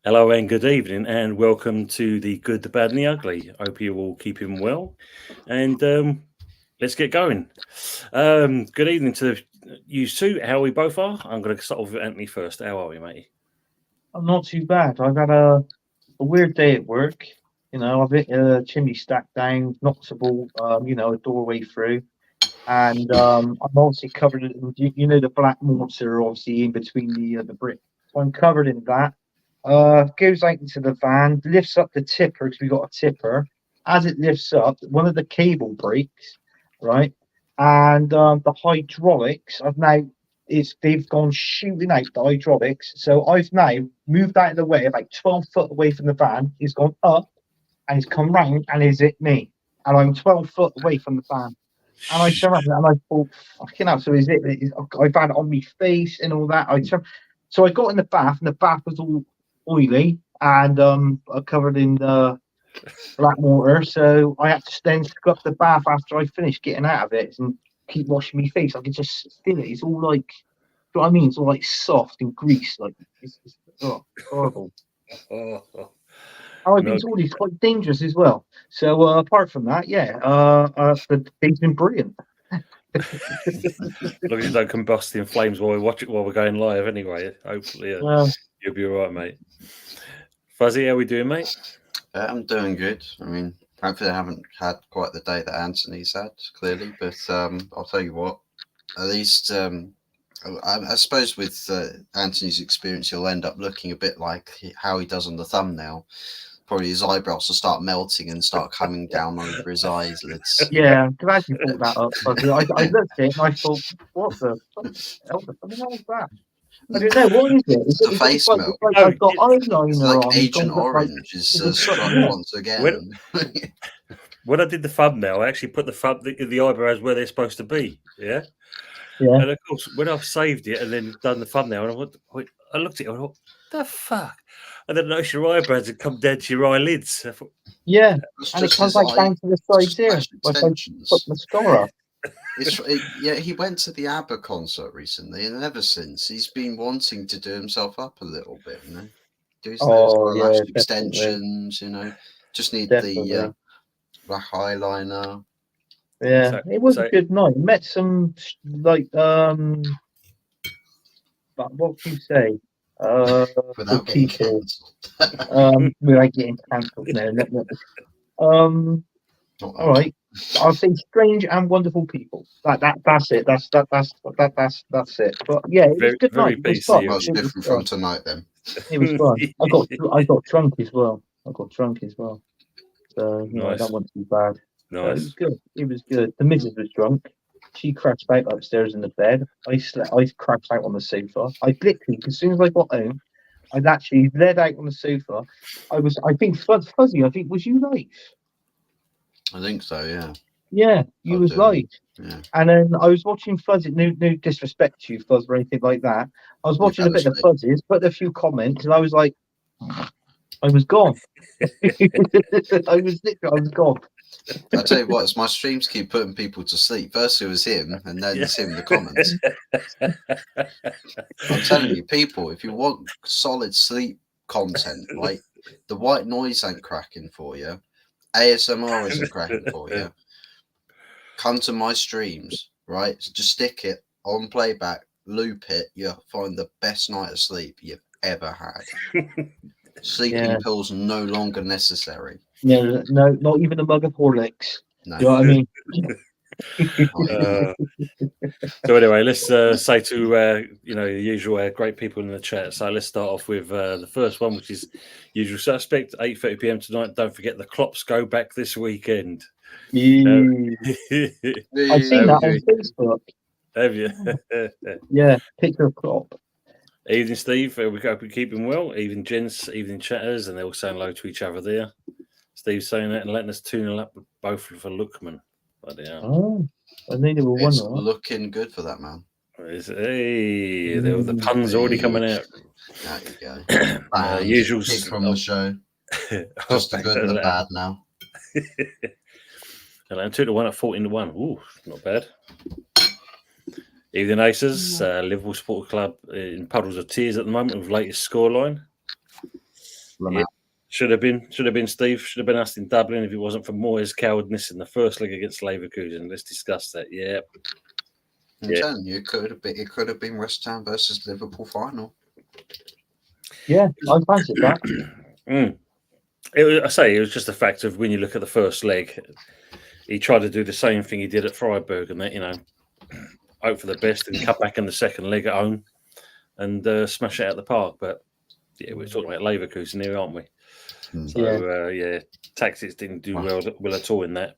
Hello and good evening, and welcome to the Good, the Bad, and the Ugly. Hope you're all keeping well, and let's get going. Good evening to you two. How we both are. I'm going to start off with Anthony first. How are we, mate? I'm not too bad. I've had a weird day at work. I've hit a chimney stack down, knockable, a doorway through. And I'm obviously covered in, the black mortar, obviously, in between the brick. So I'm covered in that. Goes out into the van, lifts up the tipper, because we got a tipper. As it lifts up, one of the cable breaks, right? And the hydraulics, they've gone shooting out the hydraulics. So I've now moved out of the way, about 12 foot away from the van. He's gone up and he's come round and he's hit me. And I'm 12 foot away from the van. And I turned around and I thought, fucking hell, so I've had it on my face and all that. So I got in the bath and the bath was all oily and covered in black mortar. So I had to then scrub the bath after I finished getting out of it and keep washing my face. I could just feel it. It's all like, you know what I mean? It's all like soft and greased. Like, it's horrible. I've been told it's quite dangerous as well. So apart from that, the day's been brilliant. Look, you don't combust in flames while we watch it while we're going live. Anyway, hopefully you'll be all right, mate. Fuzzy, how we doing, mate? I'm doing good. I mean, hopefully I haven't had quite the day that Anthony's had, clearly, but I'll tell you what. At least, I suppose with Anthony's experience, he'll end up looking a bit like how he does on the thumbnail. Probably his eyebrows will start melting and start coming down over his eyelids. Yeah, I'm glad you brought that up. I looked at it and I thought, what the hell is that? I don't know, what is it? It's the face melt. Like I've got eyeliner it's like on. Agent Orange is struck once again. When I did the thumbnail, I actually put the eyebrows where they're supposed to be. Yeah. Yeah. And of course, when I've saved it and then done the thumbnail, and I looked at it and I thought, the fuck? And then I noticed your eyebrows had come down to your eyelids. I thought, yeah, and it comes like down to the sides here. Like I put mascara. He went to the ABBA concert recently, and ever since he's been wanting to do himself up a little bit, do his lash extensions, just need the black eyeliner. Yeah, it was a good night. Met some what can you say? Without getting cancelled. Without getting cancelled. No. All right. I'll say strange and wonderful people. That's it. That's it. But yeah, it was good night. It was fun. Much different from tonight then. It was fun. I got drunk as well. So nice. That wasn't too bad. Nice. It was good. It was good. The missus was drunk. She crashed out upstairs in the bed. I crashed out on the sofa. I literally, as soon as I got home, I'd actually led out on the sofa. I think Fuzzy, was you live? I think so, yeah. Yeah, you was live. Yeah. And then I was watching Fuzzy, no disrespect to you, Fuzz, or anything like that. I was watching a bit of Fuzzy's, put a few comments, and I was like, I was gone. I was gone. I tell you what, it's my streams keep putting people to sleep. First it was him, and then it's him in the comments. I'm telling you, people, if you want solid sleep content, right, the white noise ain't cracking for you. ASMR isn't cracking for you. Come to my streams, right? Just stick it on playback, loop it. You'll find the best night of sleep you've ever had. Sleeping pills no longer necessary. No, not even a mug of Horlicks. No. You know what I mean? So anyway, let's say to the usual great people in the chat. So let's start off with the first one, which is usual suspect, 8:30 p.m. tonight. Don't forget the Klops go back this weekend. I've seen that on Facebook. Have you? Yeah, picture of Klopp. Evening, Steve. We hope we keep him well. Evening, gents. Evening, chatters, and they're all saying hello to each other there. Steve saying that and letting us tune up both for Lookman. Oh, I needed one. It's looking good for that man. Hey, the puns already coming out. There you go. Usual from the show. Just the good and the bad now. And 2-1 at 14-1. Ooh, not bad. Evening Aces, Liverpool Sport Club in puddles of tears at the moment with latest scoreline. Lamau. Should have been Steve. Should have been asked in Dublin if it wasn't for Moyes' cowardness in the first leg against Leverkusen. Let's discuss that. Yeah. I'm telling you, it could have been West Ham versus Liverpool final. Yeah, I fancied that. It was just a fact of when you look at the first leg, he tried to do the same thing he did at Freiburg, and that hope for the best and cut back in the second leg at home and smash it out the park. But yeah, we're talking about Leverkusen here, aren't we? So tactics didn't do well at all in that.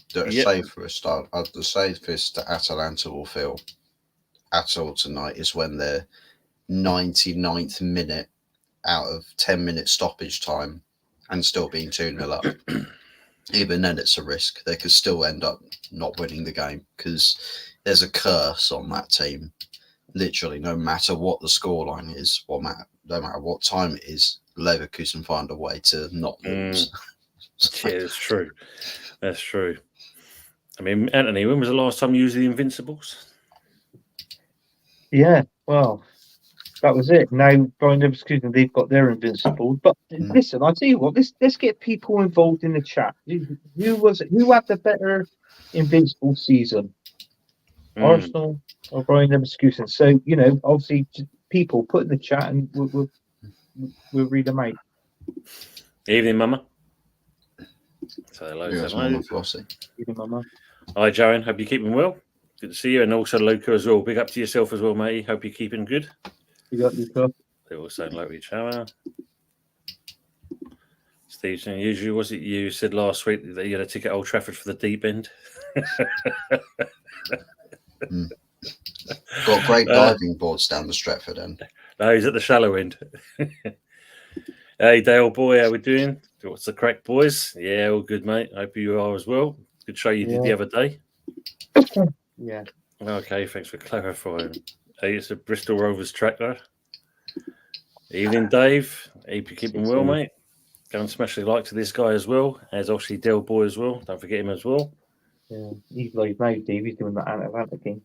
Save for a start. The safest that Atalanta will feel at all tonight is when they're 99th minute out of 10-minute stoppage time and still being 2-0 up. Even then, it's a risk. They could still end up not winning the game because there's a curse on that team. Literally, no matter what the scoreline is, no matter what time it is, Leverkusen find a way to not lose. Yeah, that's true. That's true. I mean, Anthony, when was the last time you used the Invincibles? Yeah, well, that was it. Now, Brian Leverkusen, they've got their Invincibles. But listen, I tell you what, let's get people involved in the chat. Who had the better Invincible season? Arsenal or Brian Leverkusen? So, obviously, people put in the chat and we'll read them out. Evening, Mama. So hello. Evening, Mama. Hi, Joanne. Hope you're keeping well. Good to see you. And also Luca as well. Big up to yourself as well, mate. Hope you're keeping good. You got Luca. They all sound like each other. Steve, usually was it you said last week that you had a ticket at Old Trafford for the deep end? Got great diving boards down the Stretford end. No, he's at the shallow end. Hey, Dale boy, how we doing? What's the crack, boys? Yeah, all good, mate. Hope you are as well. Good show you did the other day. Yeah. Okay, thanks for clarifying. Hey, it's a Bristol Rovers tractor. Evening, Dave. Hope you're keeping well, mate. Go and smash the like to this guy as well, as obviously Del Boy as well. Don't forget him as well. Yeah, he's like now, Dave. He's doing that Atlanta game.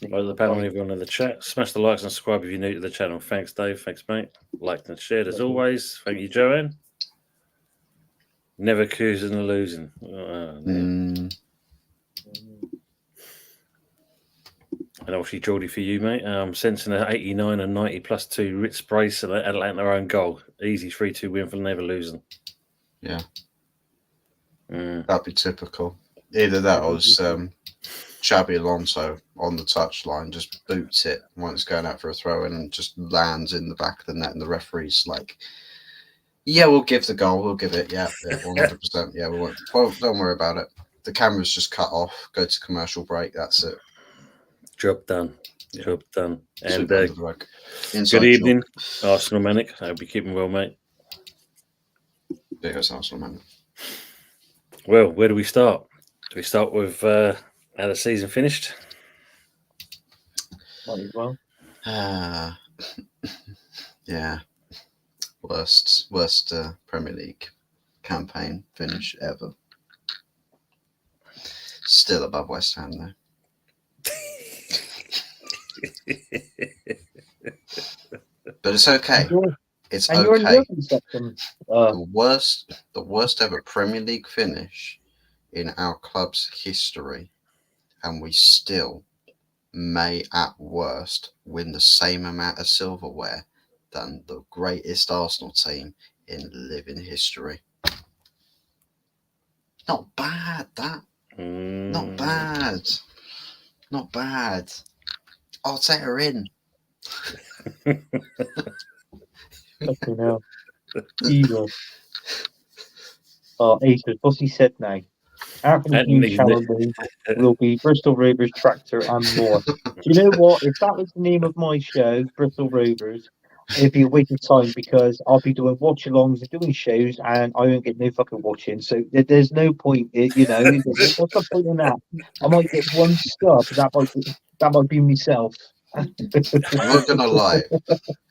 Like the panel, everyone in the chat. Smash the likes and subscribe if you're new to the channel. Thanks, Dave. Thanks, mate. Liked and shared as always. Thank you, Joanne. Never accusing of losing. And obviously, Geordie, for you, mate. Sensing an 89 and 90 plus 2 Ritz brace and Atlanta own goal. Easy 3-2 win for never losing. Yeah. That'd be typical. Either that or was Xabi Alonso on the touchline, just boots it once going out for a throw and just lands in the back of the net. And the referee's like, yeah, we'll give the goal. We'll give it. Yeah 100%. Yeah, we won't. Well, don't worry about it. The camera's just cut off. Go to commercial break. That's it. Job done. Job done. And good evening, Arsenal Manic. I hope you're keeping well, mate. There goes Arsenal Manic. Well, where do we start? Do we start with how the season finished? Might as well. Yeah. Worst Premier League campaign finish ever. Still above West Ham, though. But it's okay. It's okay. The worst ever Premier League finish in our club's history, and we still may at worst win the same amount of silverware than the greatest Arsenal team in living history. Not bad, that. Not bad. Not bad. Arteta in. Fucking hell. Evil. Aces, what's he said now? Anthony will be Bristol Rovers tractor and more. Do you know what? If that was the name of my show, Bristol Rovers, it'd be a waste of time because I'll be doing watch-alongs and doing shows and I won't get no fucking watching. So there's no point, what's the point in that? I might get one sub, that might be myself. I'm not gonna lie.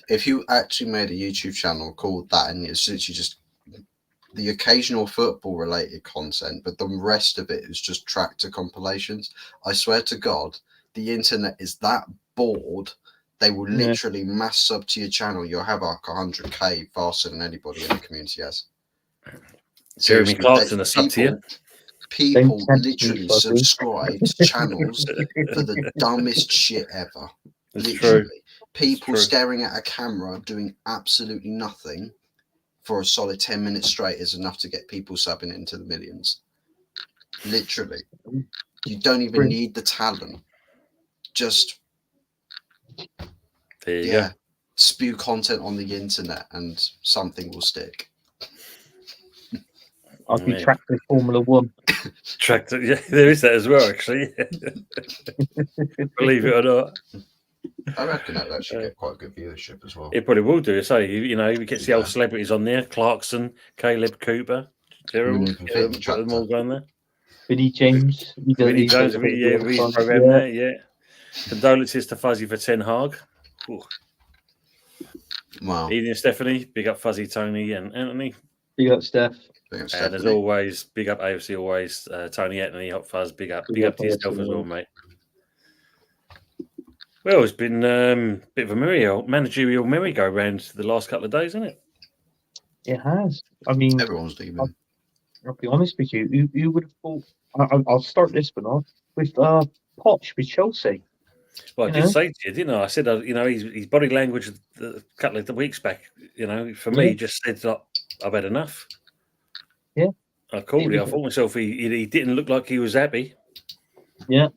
If you actually made a YouTube channel called that and it's literally just the occasional football related content, but the rest of it is just tractor compilations, I swear to God, the internet is that bored They will literally mass sub to your channel. You'll have like 100k faster than anybody in the community has. Jeremy Clarkson, a sub to you. People literally subscribe to channels for the dumbest shit ever. It's true. People staring at a camera doing absolutely nothing for a solid 10 minutes straight is enough to get people subbing into the millions. Literally. You don't even need the talent. Just there you go. Spew content on the internet and something will stick. I'll be tractor Formula One. Tractor, yeah, there is that as well, actually. Believe it or not. I reckon that should get quite good viewership as well. It probably will do. So you know, we get the old celebrities on there: Clarkson, Caleb Cooper, Gerald, put them all on there. Vinnie James, Vinnie Jones, program there, yeah. Condolences to Fuzzy for Ten Hag. Ooh. Wow. Ian and Stephanie, big up Fuzzy, Tony, and Anthony. Big up Steph. And as always, big up AFC always. Tony, Anthony, Hot Fuzz, big up to yourself as well, mate. Well, it's been a bit of a managerial merry-go-round the last couple of days, isn't it? It has. I mean, everyone's leaving. I'll be honest with you. You would have thought. I'll start this one off with Poch with Chelsea. Well, I did say to you, didn't I? I said, you know, his body language a couple of weeks back, you know, for me, just said, I've had enough. Yeah. I called it. I thought myself, he didn't look like he was happy. Yeah.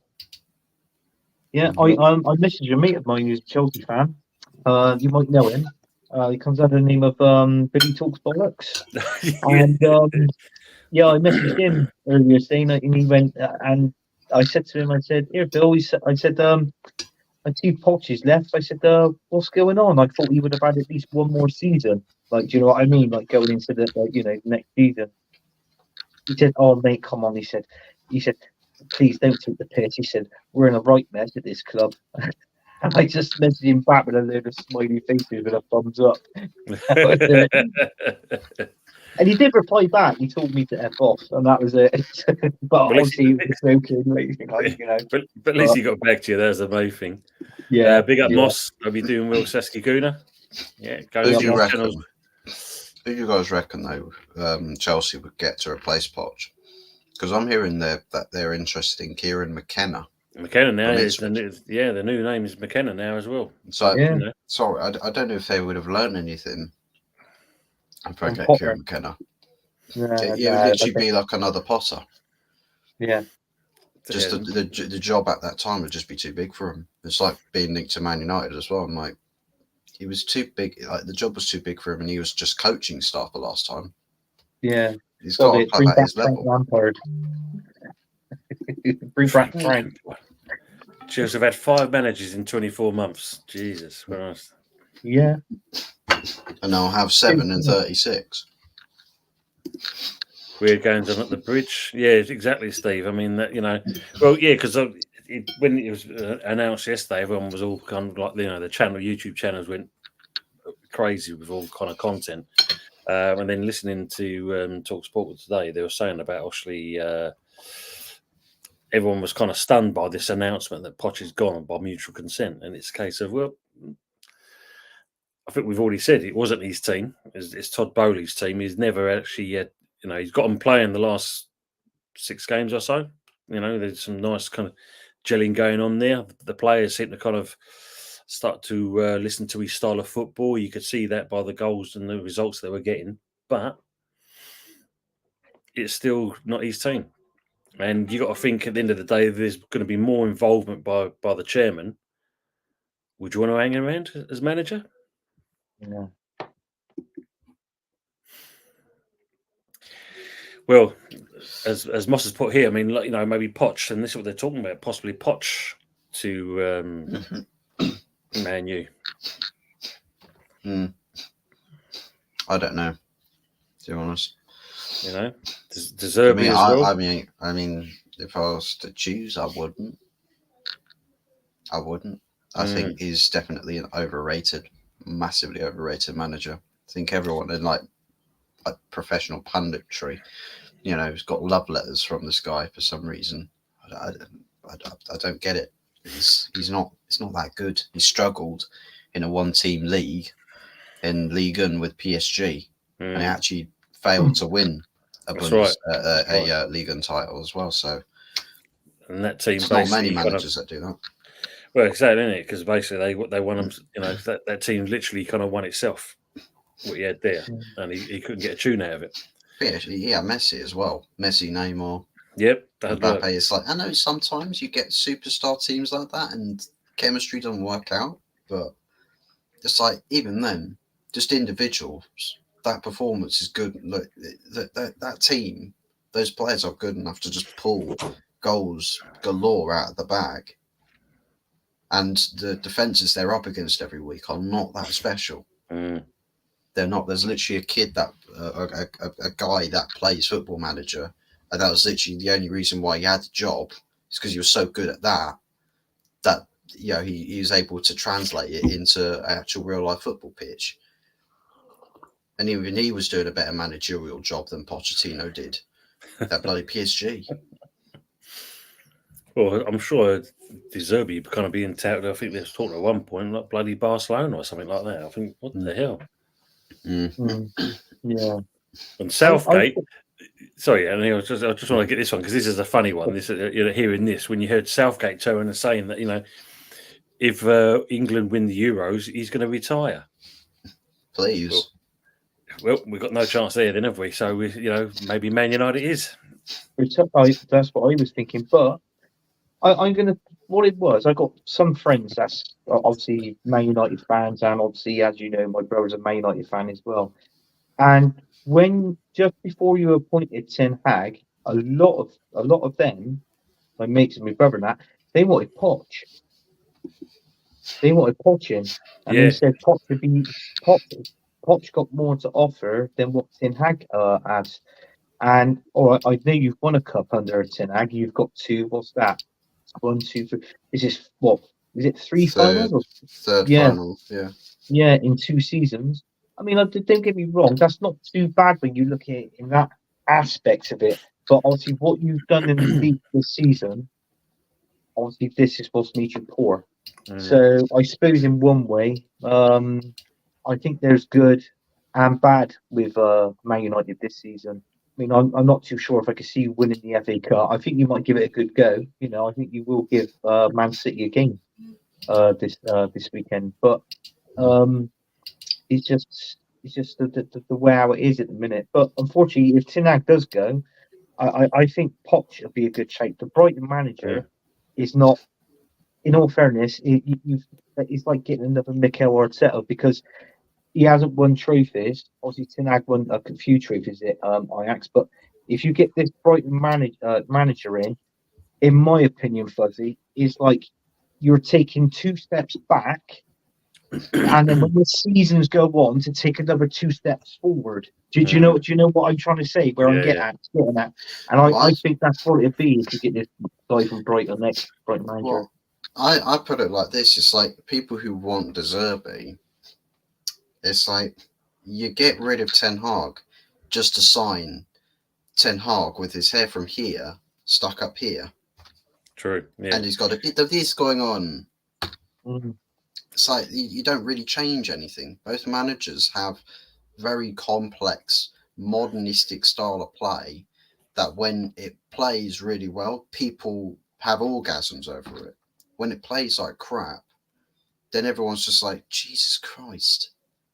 Yeah, I messaged a mate of mine who's a Chelsea fan. You might know him. He comes under the name of Billy Talks Bollocks. And I messaged him earlier saying that, and he went and I said to him, I said, "Here, Bill," I said, I see Poch is left. I said, what's going on? I thought he would have had at least one more season. Like, do you know what I mean? Like going into the next season. He said, "Oh mate, come on," he said, "Please don't take the piss." He said, "We're in a right mess at this club." And I just messaged him back with a load of smiley faces with a thumbs up. And he did reply back. He told me to F off, and that was it. But obviously, he was joking. But at least he got back to you. There's the main thing. Yeah. Big up, Moss. Hope you're doing well, Sasky Guna. Yeah, go Who to do you your reckon? channels. Who do you guys reckon, though, Chelsea would get to replace Poch? Because I'm hearing that they're interested in Kieran McKenna. McKenna now is the new name is McKenna now as well. So sorry, I don't know if they would have learned anything if I get Kieran McKenna. It would literally be like another Potter. Yeah. Just the job at that time would just be too big for him. It's like being linked to Man United as well. I'm like, he was too big. Like the job was too big for him, and he was just coaching staff the last time. Yeah. He's got to play at his level. Bring back Frank. Chelsea have had 5 managers in 24 months. Jesus Christ. Yeah. And they'll have 7 in 36. Weird goings on at the bridge. Yeah, exactly, Steve. I mean, because when it was announced yesterday, everyone was all kind of like, the YouTube channels went crazy with all kind of content. And then listening to Talk Sport today, they were saying about actually everyone was kind of stunned by this announcement that Poch is gone by mutual consent. And it's a case of, well, I think we've already said it wasn't his team. It's Todd Bowley's team. He's never actually yet, he's got him playing the last 6 games or so. There's some nice kind of gelling going on there. The players seem to kind of start to listen to his style of football. You could see that by the goals and the results they were getting. But it's still not his team. And you got to think at the end of the day, there's going to be more involvement by the chairman. Would you want to hang around as manager? Yeah. Well, as Moss has put here, I mean, maybe Poch, and this is what they're talking about, possibly Poch to Man U. I don't know, to be honest. Deserve me as well. I mean, if I was to choose, I wouldn't. I think he's definitely an massively overrated manager. I think everyone in like professional punditry, has got love letters from this guy for some reason. I don't get it. He's He's not that good. He struggled in a one-team league in Ligue 1 with PSG, and he actually failed to win a Ligue 1 title as well. So, and that team it's basically not many managers that do that. Well, exactly, isn't it? Because basically they won them. You know, that team literally kind of won itself. What he had there, and he couldn't get a tune out of it. Yeah, Messi as well. Messi, Neymar. Yep, that Mbappe. It's like, I know sometimes you get superstar teams like that and chemistry doesn't work out, but it's like even then, just individuals, that performance is good. Look, that team, those players are good enough to just pull goals galore out of the bag. And the defenses they're up against every week are not that special. They're not. There's literally a kid that a guy that plays Football Manager, and that was literally the only reason why he had the job. Is because he was so good at that he was able to translate it into an actual real life football pitch. And even he was doing a better managerial job than Pochettino did. That bloody PSG. Well, I'm sure De Zerbi kind of being touted. I think they was talking at one point like bloody Barcelona or something like that. I think, what the hell? Yeah. And Southgate. Sorry, and I just want to get this one because this is a funny one. This, hearing this when you heard Southgate turn and saying that if England win the Euros, he's going to retire. Please. Well, we've got no chance there, then, have we? So maybe Man United is. That's what I was thinking, but I'm gonna. What it was, I got some friends that's obviously Man United fans, and obviously, as you know, my brother's a Man United fan as well. And when just before you appointed Ten Hag, a lot of them, my mates and my brother, and that they wanted Poch. They wanted Poch in, and they said Poch got more to offer than what Ten Hag has. And I know you've won a cup under Ten Hag. You've got two. What's that? 1, 2, 3. Is this what? Is it three finals? Or? Third final. Yeah. Yeah, in 2 seasons. I mean, don't get me wrong. That's not too bad when you look at it in that aspect of it. But obviously, what you've done in the league this season, obviously, this is supposed to make you poor. So I suppose in one way, I think there's good and bad with Man United this season. I mean, I'm not too sure if I could see you winning the FA Cup. I think you might give it a good go. I think you will give Man City a game this weekend. But it's just the way how it is at the minute. But unfortunately, if Ten Hag does go, I think Poch will be a good shape. The Brighton manager is not. In all fairness, it's like getting another Mikel Arteta because he hasn't won trophies. Obviously, Ten Hag won a few trophies at Ajax. But if you get this Brighton manager in my opinion, Fuzzy, is like you're taking 2 steps back, and then when the seasons go on, to take another 2 steps forward. Do you know what I'm trying to say? Where I'm getting at, and I think that's what it'd be if you get this guy from Brighton next Brighton manager. Well, I put it like this: it's like people who want De Zerbi. It's like you get rid of Ten Hag just to sign Ten Hag with his hair from here stuck up here. True. Yeah. And he's got a bit of this going on. Mm-hmm. It's like you don't really change anything. Both managers have very complex, modernistic style of play that when it plays really well, people have orgasms over it. When it plays like crap, then everyone's just like, Jesus Christ,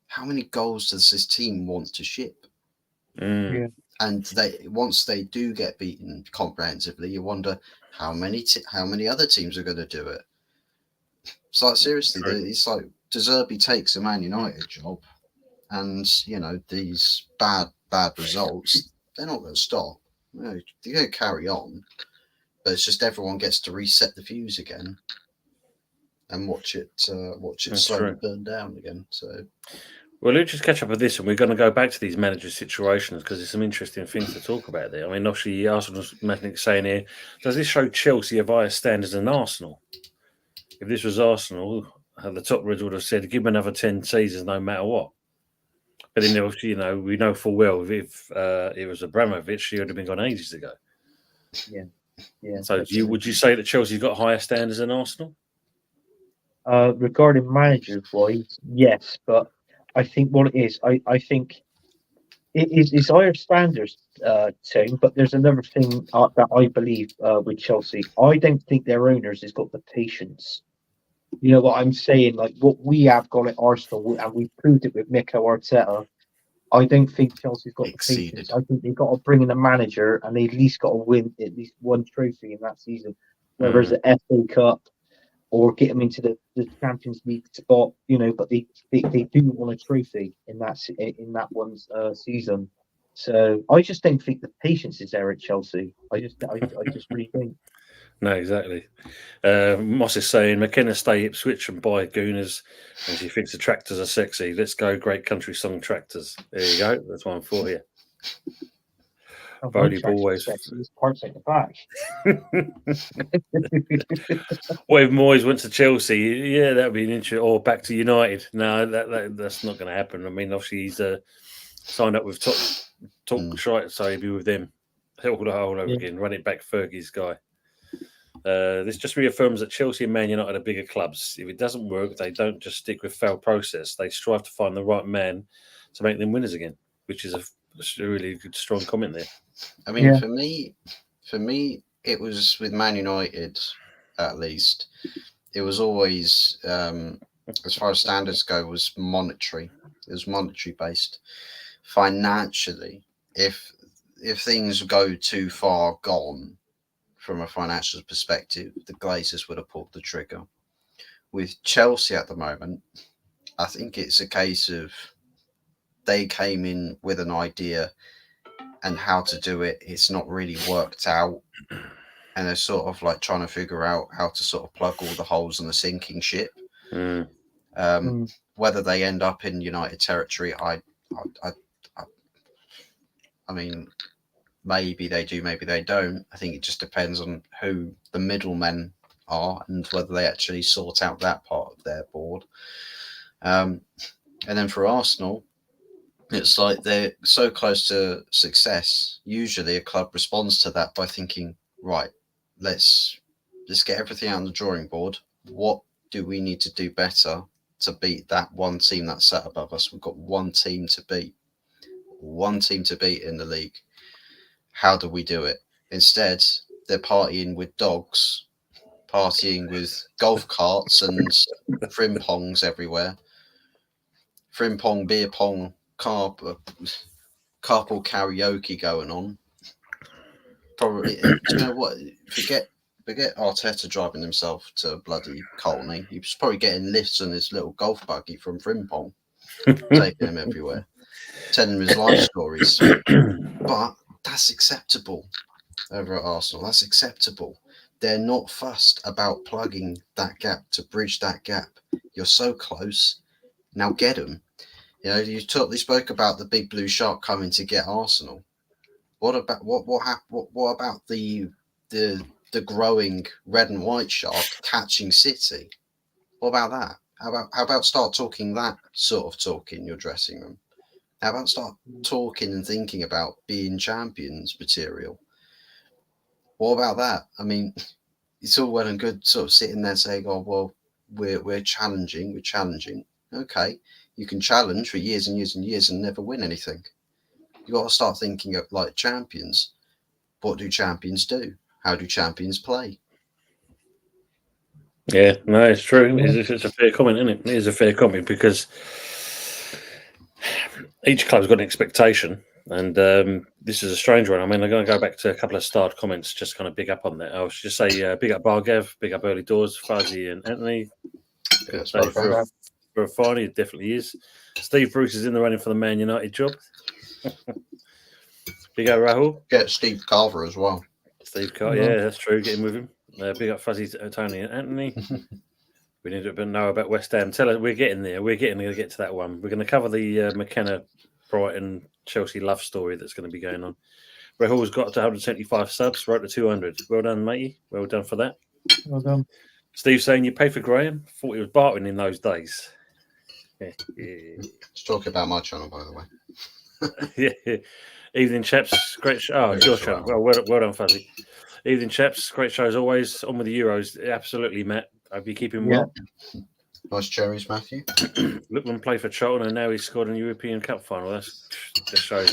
how many goals does this team want to ship? Yeah. And once they do get beaten comprehensively, you wonder how many other teams are going to do it. It's like, seriously, it's like De Zerbi takes a Man United job, and these bad results, they're not going to stop. They're going to carry on, but it's just everyone gets to reset the fuse again and watch it slowly burn down again. So. Well, let's just catch up with this, and we're going to go back to these manager situations because there's some interesting things to talk about there. I mean, obviously, Arsenal's saying here, does this show Chelsea have higher standards than Arsenal? If this was Arsenal, the top rids would have said, give them another 10 seasons no matter what. But then, obviously, we know full well if it was Abramovich, he would have been gone ages ago. Yeah. So would you say that Chelsea's got higher standards than Arsenal? Regarding managers wise, yes, but I think what it is, I think it's higher standards, team. But there's another thing that I believe with Chelsea. I don't think their owners has got the patience. You know what I'm saying? Like what we have got at Arsenal, and we proved it with Mikel Arteta. I don't think Chelsea's got the patience. Exceeded. I think they've got to bring in a manager, and they at least got to win at least one trophy in that season, whether it's the FA Cup or get them into the Champions League spot. You know, but they do want a trophy in that one season. So I just don't think the patience is there at Chelsea. I just really think. No, exactly. Moss is saying McKenna stay Ipswich and buy Gooners, and she thinks the tractors are sexy. Let's go, great country song tractors. There you go. That's one for you. Oh, Volleyball always. It's parts at the back. What if Moyes went to Chelsea? Yeah, that would be an interesting. Or back to United. No, that's not going to happen. I mean, obviously he's signed up with Talk Shite, so he'll be with them all over again. Run it back, Fergie's guy. This just reaffirms that Chelsea and Man United are bigger clubs. If it doesn't work, they don't just stick with failed process. They strive to find the right man to make them winners again, which is a really good, strong comment there. I mean, for me, it was with Man United, at least. It was always, as far as standards go, was monetary. It was monetary based. Financially, if things go too far gone from a financial perspective, the Glazers would have pulled the trigger. With Chelsea at the moment, I think it's a case of they came in with an idea and how to do it. It's not really worked out. And they're sort of like trying to figure out how to sort of plug all the holes in the sinking ship. Whether they end up in United territory, I mean, maybe they do, maybe they don't. I think it just depends on who the middlemen are and whether they actually sort out that part of their board. And then for Arsenal, it's like they're so close to success. Usually a club responds to that by thinking, right, let's get everything out on the drawing board. What do we need to do better to beat that one team that's sat above us? We've got one team to beat in the league. How do we do it? Instead, they're partying with dogs, partying with golf carts and frimpongs everywhere. Frimpong, beer pong, carpool karaoke going on. Probably, do you know what? Forget Arteta driving himself to bloody Colney. He was probably getting lifts on his little golf buggy from Frimpong, taking him everywhere, telling him his life stories. But that's acceptable over at Arsenal. That's acceptable. They're not fussed about plugging that gap to bridge that gap. You're so close. Now get them. You know, you spoke about the big blue shark coming to get Arsenal. What about what about the growing red and white shark catching City? What about that? How about start talking that sort of talk in your dressing room? How about start talking and thinking about being champions material? What about that? I mean, it's all well and good sort of sitting there saying, "Oh well, we're challenging. Okay, you can challenge for years and years and years and never win anything. You got to start thinking of like champions. What do champions do? How do champions play?" Yeah, no, it's true. It's a fair comment, isn't it? It is a fair comment because each club's got an expectation, and this is a strange one. I mean, I'm going to go back to a couple of starred comments, just kind of big up on that. I was just say big up Bargav, big up Early Doors, Fuzzy and Anthony. For a fine, it definitely is. Steve Bruce is in the running for the Man United job. Big up Rahul. Get Steve Carver as well. Steve Carver, yeah, that's true. Get him with him. Big up Fuzzy, Tony and Anthony. We need to know about West Ham. Tell us, we're getting there. We're going to get to that one. We're going to cover the McKenna, Brighton, Chelsea love story that's going to be going on. Rahul's got to 175 subs, right to 200. Well done, matey. Well done for that. Well done. Steve saying you pay for Graham. Thought he was bartering in those days. Let's talk about my channel, by the way. Yeah. Evening, chaps. Great show. Oh, it's your channel. Well done, Fuzzy. Evening, chaps. Great show as always. On with the Euros. Absolutely, Matt. Hope you keep him well. Nice cherries, Matthew. Lookman played for Charlton and now he's scored in the European Cup final. That's just shows.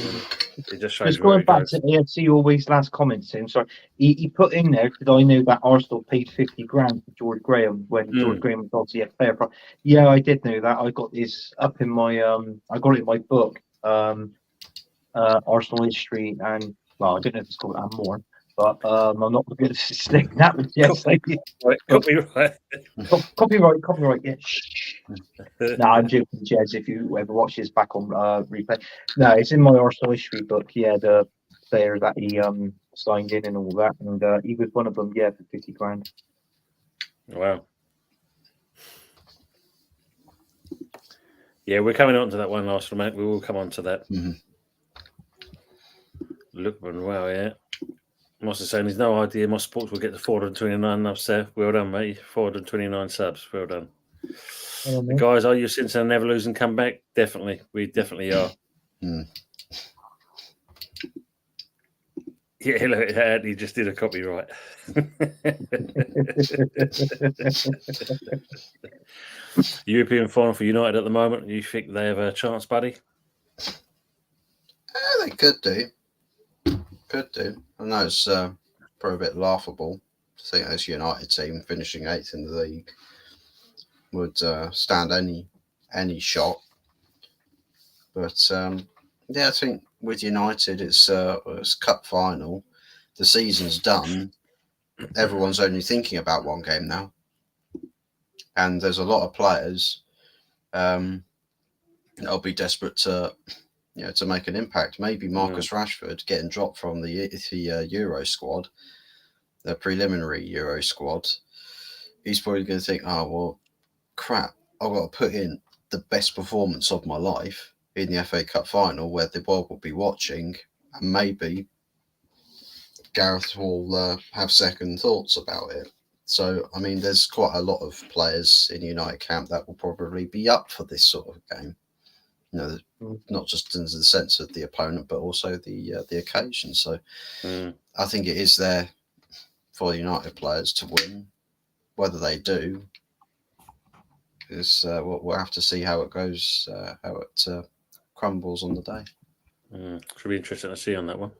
It just shows Just where going it back goes. to AFC Always last comments, Tim. Sorry, he put in there because I know that Arsenal paid 50 grand for George Graham when George Graham was obviously a player. Yeah, I did know that. I got this up in my I got it in my book, Arsenal history, and well, I don't know if it's called that more, but I'm not going to stick that with yesterday. Copyright. Copyright. Yeah. Shh. No, I'm joking, Jez. If you ever watch this back on replay, no, it's in my Arsenal history book. Yeah, the player that he signed in and all that, and he was one of them. Yeah, for 50 grand. Wow. Yeah, we're coming on to that one, Arsenal, mate. We will come on to that. Lookman, wow, yeah. Moss is saying he's no idea my sports will get to 429 subs there. Well done, mate. 429 subs. Well done. The guys, are you since and never losing comeback? Definitely. We definitely are. Yeah, look at that. He just did a copyright. European final for United at the moment. You think they have a chance, buddy? They could do. I know it's probably a bit laughable to think this United team finishing 8th in the league would stand any shot. But yeah, I think with United, it's cup final. The season's done. Everyone's only thinking about one game now, and there's a lot of players that'll be desperate to make an impact. Maybe Marcus Rashford getting dropped from the Euro squad, the preliminary Euro squad. He's probably going to think, oh, well, crap, I've got to put in the best performance of my life in the FA Cup final where the world will be watching, and maybe Gareth will have second thoughts about it. So, I mean, there's quite a lot of players in United camp that will probably be up for this sort of game. Not just in the sense of the opponent, but also the occasion. So I think it is there for United players to win. Whether they do is we'll have to see how it goes, how it crumbles on the day. Should be interesting to see on that one.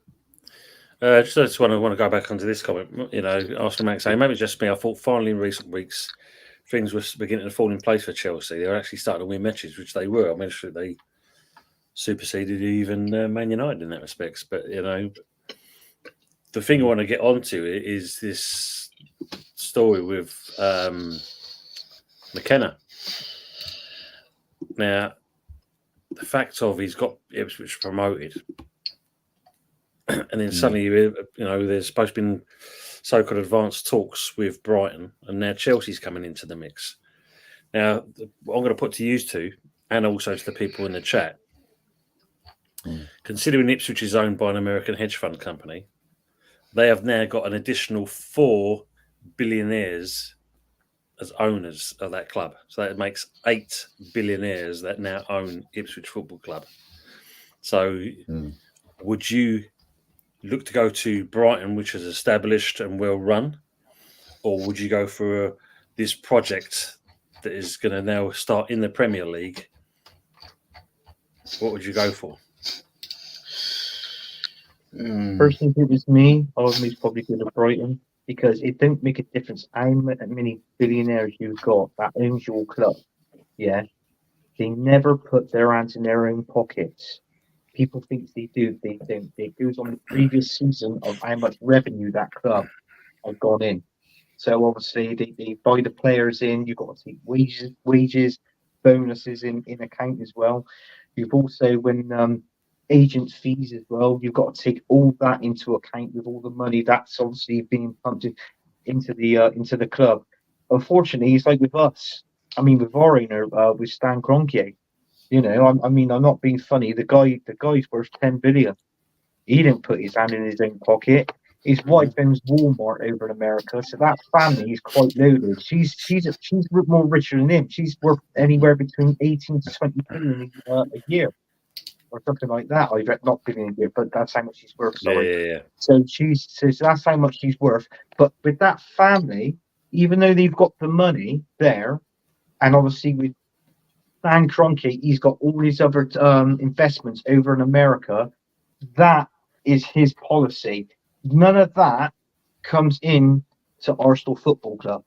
I just want to go back onto this comment. Arsenal Max saying maybe it's just me. I thought finally in recent weeks things were beginning to fall in place for Chelsea. They were actually starting to win matches, which they were. I mean, they superseded even Man United in that respect. But the thing I want to get onto is this story with McKenna. Now, the fact of he's got Ipswich promoted, and then suddenly there's supposed to be so-called advanced talks with Brighton, and now Chelsea's coming into the mix. Now, I'm going to put to you two, and also to the people in the chat. Considering Ipswich is owned by an American hedge fund company, they have now got an additional 4 billionaires as owners of that club. So that makes 8 billionaires that now own Ipswich Football Club. So would you look to go to Brighton, which is established and well run, or would you go for this project that is going to now start in the Premier League? What would you go for? Personally, if it was me, I would probably go to Brighton because it don't make a difference how many billionaires you've got that owns your club. Yeah, they never put their hands in their own pockets. People think they do. They don't. It goes on the previous season of how much revenue that club have gone in. So obviously they buy the players in. You've got to take wages, bonuses in account as well. You've also when agent fees as well. You've got to take all that into account with all the money that's obviously being pumped into the club. Unfortunately, it's like with us. I mean, with our owner, with Stan Kroenke. I'm not being funny. The guy's worth 10 billion. He didn't put his hand in his own pocket. His wife owns Walmart over in America, so that family is quite loaded. She's more richer than him. She's worth anywhere between 18 to 20 billion a year, or something like that. I read not billion a year, but that's how much she's worth. Sorry. Yeah. So that's how much she's worth. But with that family, even though they've got the money there, And obviously with Dan Kroenke, he's got all his other investments over in America. That is his policy. None of that comes in to Arsenal Football Club.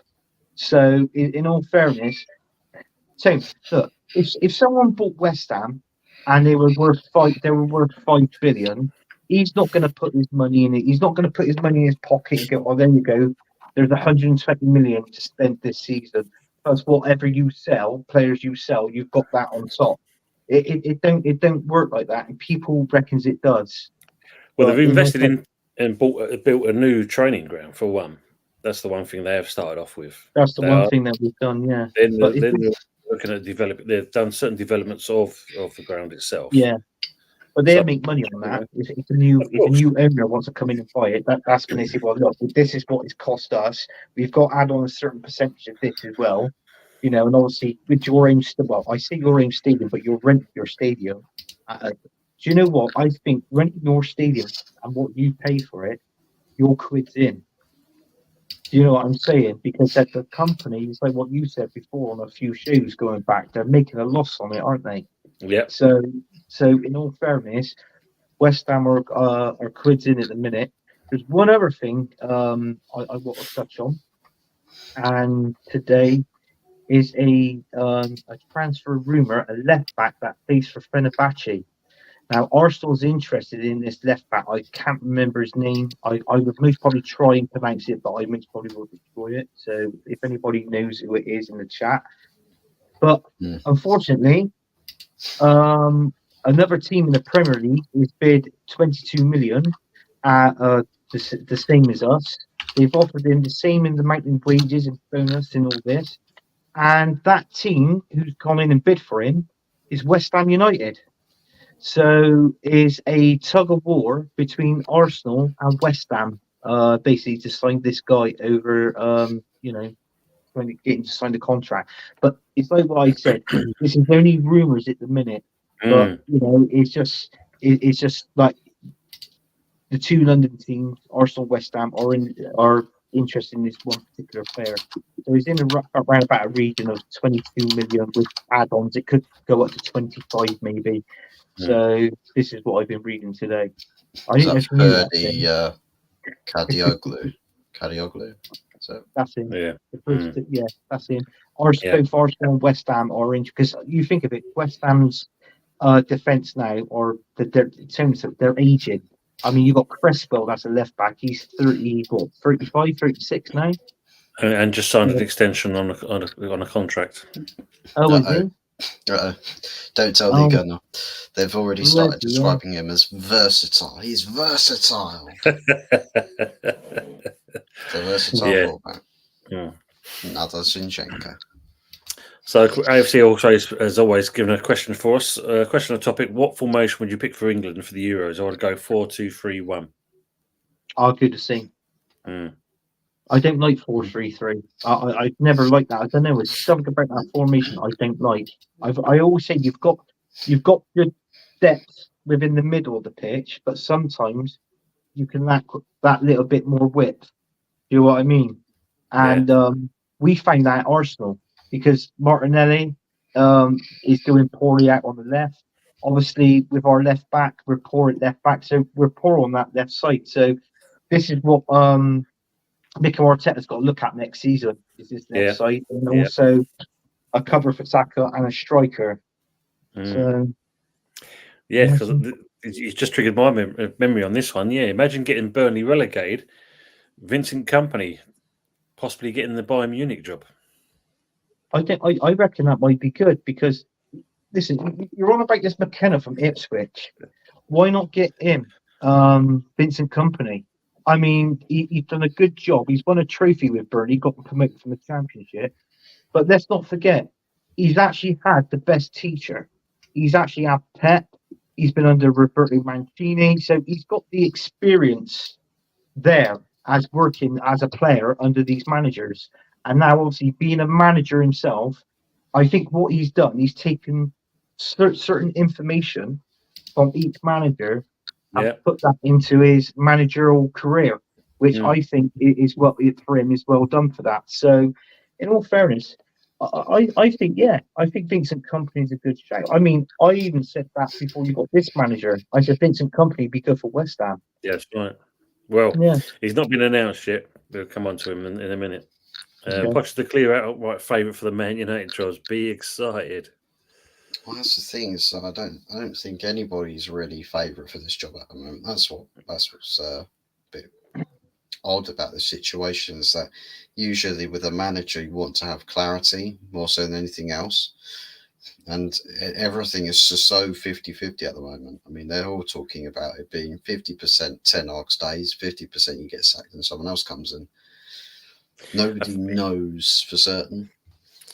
So, in all fairness, so look, if someone bought West Ham and they were worth 5 billion, he's not going to put his money in it. He's not going to put his money in his pocket and go, "Oh, there you go. There's 120 million to spend this season." Plus, whatever you sell, players you sell, you've got that on top. It don't work like that, and people reckons it does. Well, But they've in all invested in and built a new training ground for one. That's the one thing they have started off with. That's the They one are- thing that we've done, yeah. Then, But then they're looking at developing. They've done certain developments of the ground itself. yeah, but they So- make money on that. If a new owner wants to come in and buy it, that's when they say, "Well, look, this is what it's cost us. We've got to add on a certain percentage of this as well." You know, and obviously with your own, well, I say your own stadium, but you're renting your stadium. Do you know what? I think renting your stadium and what you pay for it, your quid's in. Do you know what I'm saying? Because at the company, it's like what you said before on a few shows going back, they're making a loss on it, aren't they? Yeah. So in all fairness, West Ham are quids in at the minute. There's one other thing I want to touch on, and today is a transfer rumor, a left back that plays for Fenerbahce. Now, Arsenal's interested in this left back. I can't remember his name. I would most probably try and pronounce it, but I most probably will destroy it. So if anybody knows who it is in the chat. But unfortunately, another team in the Premier League is bid 22 million, the same as us. They've offered him the same in the mountain wages and bonus and all this. And that team who's gone in and bid for him is West Ham United. So is a tug of war between Arsenal and West Ham, basically to sign this guy over, trying to get him to sign the contract. But it's like what I said, this is only rumours at the minute. But it's just like the two London teams, Arsenal, West Ham, are interested in this one particular player. So he's in around about a region of 22 million with add-ons. It could go up to 25 maybe. So this is what I've been reading today. I didn't know if you knew that. Kadioglu. So that's him. Yeah. That's him. Both Arsenal and West Ham are in, because you think of it, West Ham's defence now, or they're aging. I mean, you've got Creswell, that's a left back. He's 35, 36 now. And just signed an extension on a contract. Oh, is he? Don't tell the gunner. They've already started describing him as versatile. He's versatile. The versatile fullback. Another Zinchenko. So AFC also has always given a question for us. Question on the topic: what formation would you pick for England for the Euros? I would go 4-2-3-1. I'll do the same. I don't like 4-3-3. I never liked that. I don't know. There's something about that formation I don't like. I always say you've got good depth within the middle of the pitch, but sometimes you can lack that little bit more width. Do you know what I mean? And we find that at Arsenal because Martinelli is doing poorly out on the left. Obviously, with our left back, we're poor at left back, so we're poor on that left side. So this is what Mikel Arteta's got to look at next season, is this left side, and also a cover for Saka and a striker. So because it's just triggered my memory on this one. Yeah, imagine getting Burnley relegated, Vincent Kompany possibly getting the Bayern Munich job. I reckon that might be good because, listen, you're on about this McKenna from Ipswich. Why not get him, Vincent Kompany? I mean, he's done a good job. He's won a trophy with Burnley, got promoted from the Championship. But let's not forget, he's actually had the best teacher. He's actually had Pep. He's been under Roberto Mancini. So he's got the experience there as working as a player under these managers. And now, obviously, being a manager himself, I think what he's done, he's taken certain information from each manager and put that into his managerial career, which I think is for him is well done for that. So, in all fairness, I think, yeah, I think Vincent Kompany is a good shout. I mean, I even said that before you got this manager. I said Vincent Kompany be good for West Ham. Yeah, that's right. Well, Yeah. he's not been announced yet. We'll come on to him in a minute. Okay. Poch the clear outright favourite for the Man United trials. Be excited. Well, that's the thing is, I don't think anybody's really favourite for this job at the moment. That's what's a bit odd about the situation, is that usually with a manager you want to have clarity more so than anything else, and everything is just so 50-50 at the moment. I mean, they're all talking about it being 50% Ten Hag stays, 50% you get sacked and someone else comes in. Nobody knows for certain.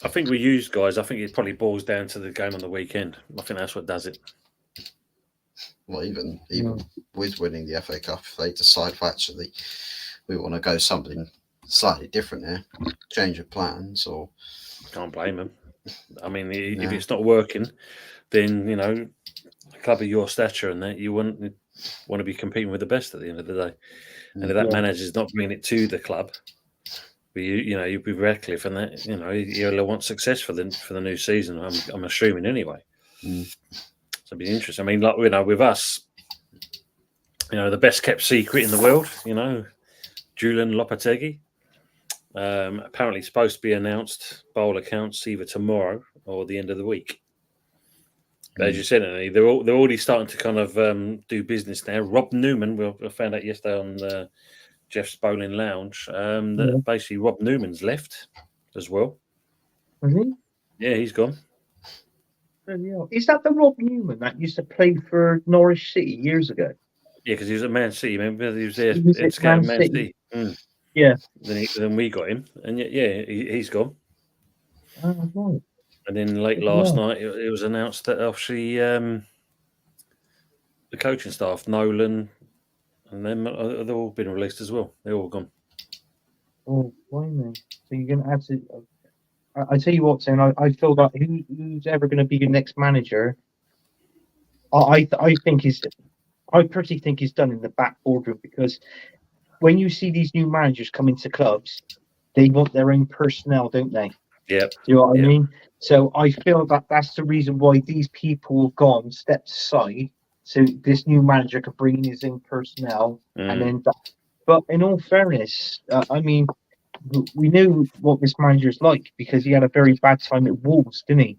I think we use guys. I think it probably boils down to the game on the weekend. I think that's what does it. Well, even with winning the FA Cup, if they decide actually we want to go something slightly different here, change of plans, or Can't blame them. I mean, if it's not working, then a club of your stature and that you want to be competing with the best at the end of the day. And if that manager's not bringing it to the club, you'll be Radcliffe, and that he'll want success for the new season. I'm assuming anyway. So it'll be interesting. I mean, like with us, the best kept secret in the world, Julian Lopetegui. Apparently supposed to be announced by all accounts either tomorrow or the end of the week. But as you said, they're already starting to kind of do business now. Rob Newman, we found out yesterday on Jeff's Bowling Lounge that basically Rob Newman's left as well. Is he? Yeah, he's gone. Is that the Rob Newman that used to play for Norwich City years ago? Yeah, because he was at Man City. Remember, he was there. He was at Man City. Yeah. Then we got him, and he's gone. Oh, right. And then late last night, it was announced that obviously the coaching staff, Nolan, and them, they've all been released as well. They're all gone. Oh, blimey. So you're going to have to... I tell you what, Sam, I feel that who's ever going to be your next manager, I personally think he's done in the back boardroom, because when you see these new managers come into clubs, they want their own personnel, don't they? Yeah. Do you know what I mean? So I feel that that's the reason why these people have gone, stepped aside, so this new manager can bring in his own personnel. And then, but in all fairness, I mean, we knew what this manager's like, because he had a very bad time at Wolves, didn't he?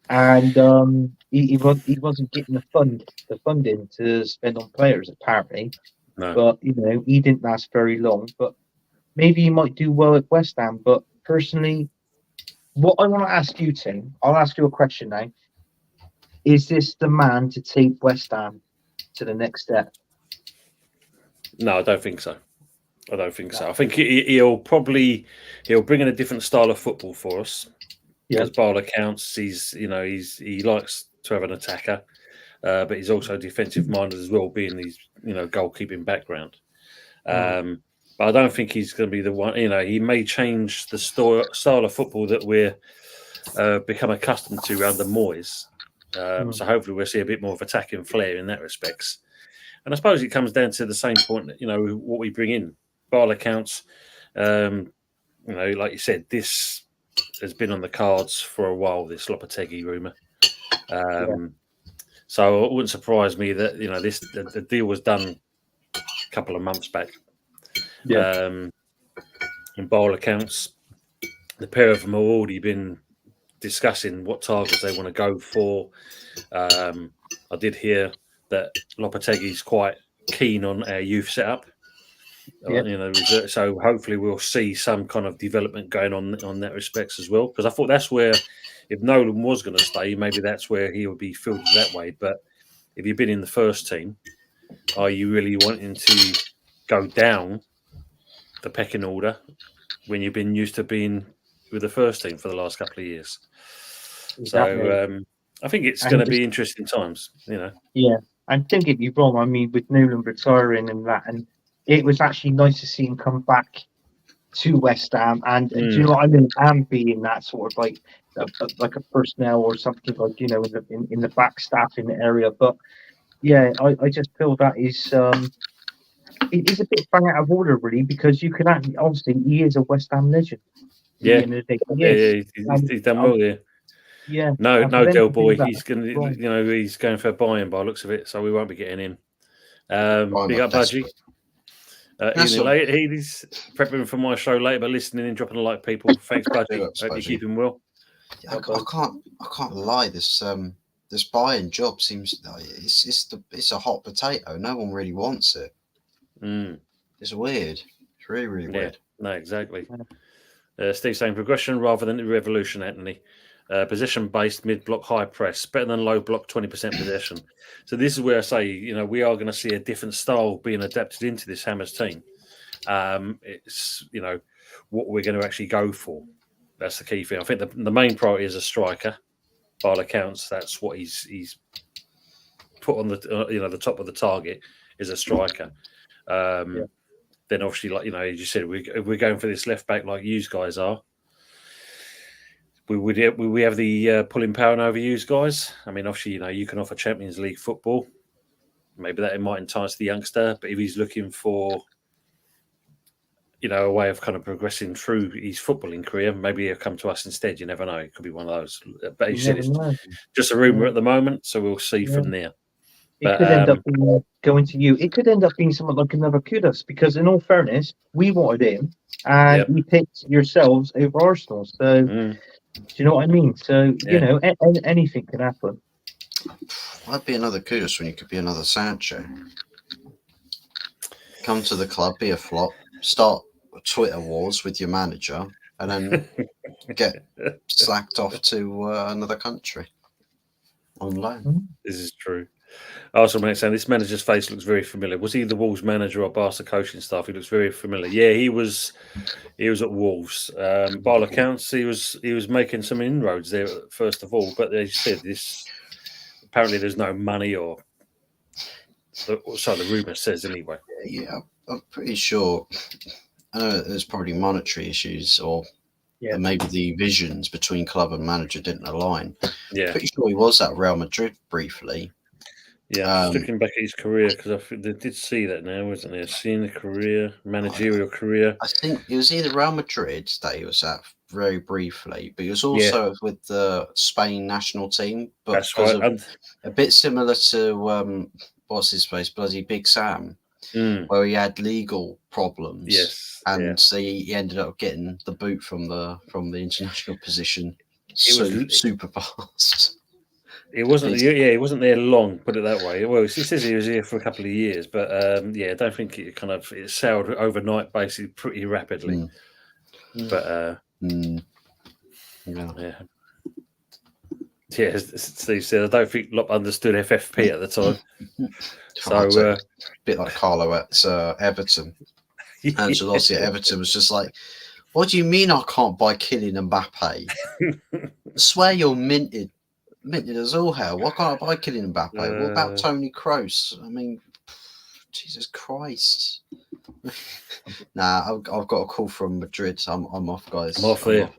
And he wasn't getting the funding to spend on players, apparently. No. But he didn't last very long. But maybe he might do well at West Ham. But personally, what I want to ask you, Tim, I'll ask you a question now. Is this the man to take West Ham to the next step? No, I don't think so. I think he'll bring in a different style of football for us. Because by all accounts, he likes to have an attacker, but he's also defensive minded as well, being his goalkeeping background. But I don't think he's going to be the one. He may change the style of football that we're become accustomed to under Moyes. So hopefully we'll see a bit more of attacking flair in that respects. And I suppose it comes down to the same point, what we bring in. By all accounts, like you said, this has been on the cards for a while, this Lopetegui rumour. So it wouldn't surprise me that, the deal was done a couple of months back. And by all accounts, the pair of them have already been discussing what targets they want to go for. I did hear that Lopetegui's quite keen on our youth setup. So hopefully we'll see some kind of development going on that respects as well. Because I thought that's where, if Nolan was going to stay, maybe that's where he would be filtered that way. But if you've been in the first team, are you really wanting to go down the pecking order when you've been used to being with the first team for the last couple of years? Exactly. So I think it's going to be interesting times, Yeah, and don't get me wrong. I mean, with Nolan retiring and that, and it was actually nice to see him come back to West Ham, and do you know what I mean? And being that sort of like a personnel or something like in the back staff in the area. But yeah, I just feel that is it is a bit bang out of order really, because you can actually obviously he is a West Ham legend. Yeah. the end of the day. Yeah, he's done well there. Yeah. No, and for them Del to do Boy. that, He's going wrong. to, he's going for a buy-in by the looks of it, so we won't be getting him. Big not up, Budgie. That's Evening all. late. He's prepping for my show later, but listening and dropping a like, people. Thanks, Big Budgie. ups, Hope you're Budgie. keeping well. I can't lie. This buying job seems like it's a hot potato. No one really wants it. It's weird. It's really weird. No, exactly. Steve saying progression rather than revolution, Anthony. Position-based mid-block high press, better than low block 20% possession. So this is where I say, we are going to see a different style being adapted into this Hammers team. It's what we're going to actually go for. That's the key thing. I think the main priority is a striker. By all accounts, that's what he's put on the the top of the target is a striker. Then obviously, like as you said, we're going for this left back like you guys are. We have the pulling power over you guys. I mean, obviously, you can offer Champions League football. Maybe that might entice the youngster, but if he's looking for a way of kind of progressing through his footballing career, maybe he'll come to us instead. You never know. It could be one of those. But he said it's just a rumour at the moment, so we'll see from there. It could end up going to you. It could end up being something like another Kudos, because in all fairness, we wanted him, and we picked yourselves over Arsenal. So, do you know what I mean? So, anything can happen. I'd be another Kudos when you could be another Sancho. Come to the club, be a flop, start Twitter wars with your manager, and then get slacked off to another country on loan. This is true. Arsenal saying this manager's face looks very familiar. Was he the Wolves manager or Barca coaching staff? He looks very familiar. Yeah, he was at Wolves. By all accounts, he was making some inroads there first of all, but they said this. Apparently, there's no money, or so the rumor says anyway. Yeah, I'm pretty sure. I know there's probably monetary issues, or maybe the visions between club and manager didn't align. Yeah, pretty sure he was at Real Madrid briefly. Yeah, I'm just looking back at his career, because I think they did see that now, wasn't there? Seeing the career, managerial career. I think it was either Real Madrid that he was at very briefly, but he was also with the Spain national team. But that's right. A bit similar to what's his face, bloody Big Sam, where he had legal problems. Yes, and so he ended up getting the boot from the international position. It was super fast. It wasn't. He wasn't there long. Put it that way. Well, it says he was here for a couple of years, but I don't think it sailed overnight, basically, pretty rapidly. But Steve said I don't think Lop understood FFP at the time. So a bit like Carlo at Everton. Ancelotti at Everton was just like, "What do you mean I can't buy Kylian Mbappe? I swear you're minted as all hell. Why can't I buy Kylian Mbappe? What about Tony Kroos? I mean, Jesus Christ." Nah, I've got a call from Madrid. I'm off, guys. I'm off there.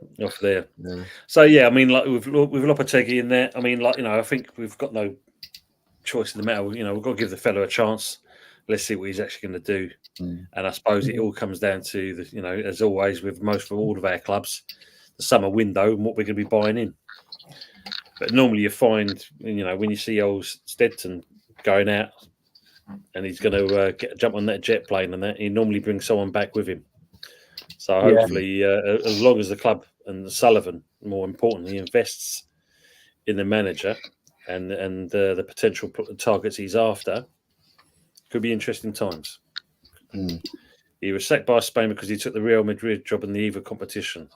Yeah. So I mean, like with Lopetegui in there, I mean, I think we've got no choice in the matter. We've got to give the fellow a chance. Let's see what he's actually going to do. And I suppose it all comes down to the, as always with all of our clubs, the summer window and what we're going to be buying in. But normally you find, when you see old Stetson going out and he's going to jump on that jet plane and that, he normally brings someone back with him. So hopefully, as long as the club and Sullivan, more importantly, invests in the manager and the potential targets he's after, could be interesting times. He was sacked by Spain because he took the Real Madrid job in the EVA competition.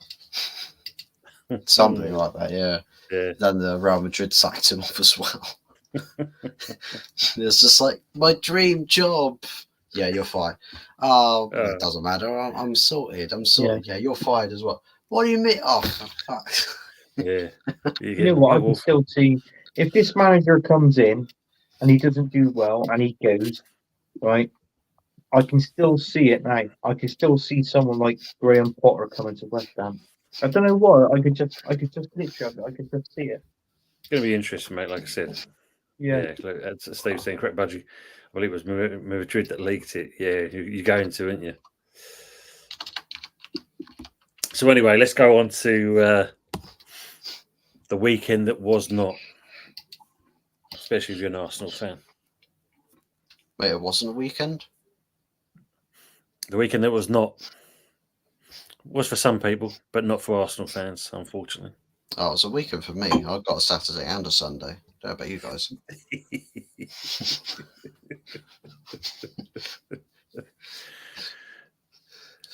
Something like that, yeah. Then the Real Madrid sacked him off as well. It's just like, my dream job. Yeah, you're fired. Oh, it doesn't matter. I'm sorted. Yeah, you're fired as well. What do you mean? Oh, fuck. Yeah. You know what? I can still see, if this manager comes in and he doesn't do well and he goes, right, I can still see it now. I can still see someone like Graham Potter coming to West Ham. I don't know what. I could just literally, I could just see it. It's going to be interesting, mate. Like I said. Yeah. That's Steve saying, correct, Budgie. I believe it was Madrid that leaked it. Yeah, you're going to, aren't you? So anyway, let's go on to the weekend that was not, especially if you're an Arsenal fan. Wait, it wasn't a weekend? The weekend that was not was for some people, but not for Arsenal fans, unfortunately. Oh, it was a weekend for me. I've got a Saturday and a Sunday. How about you guys?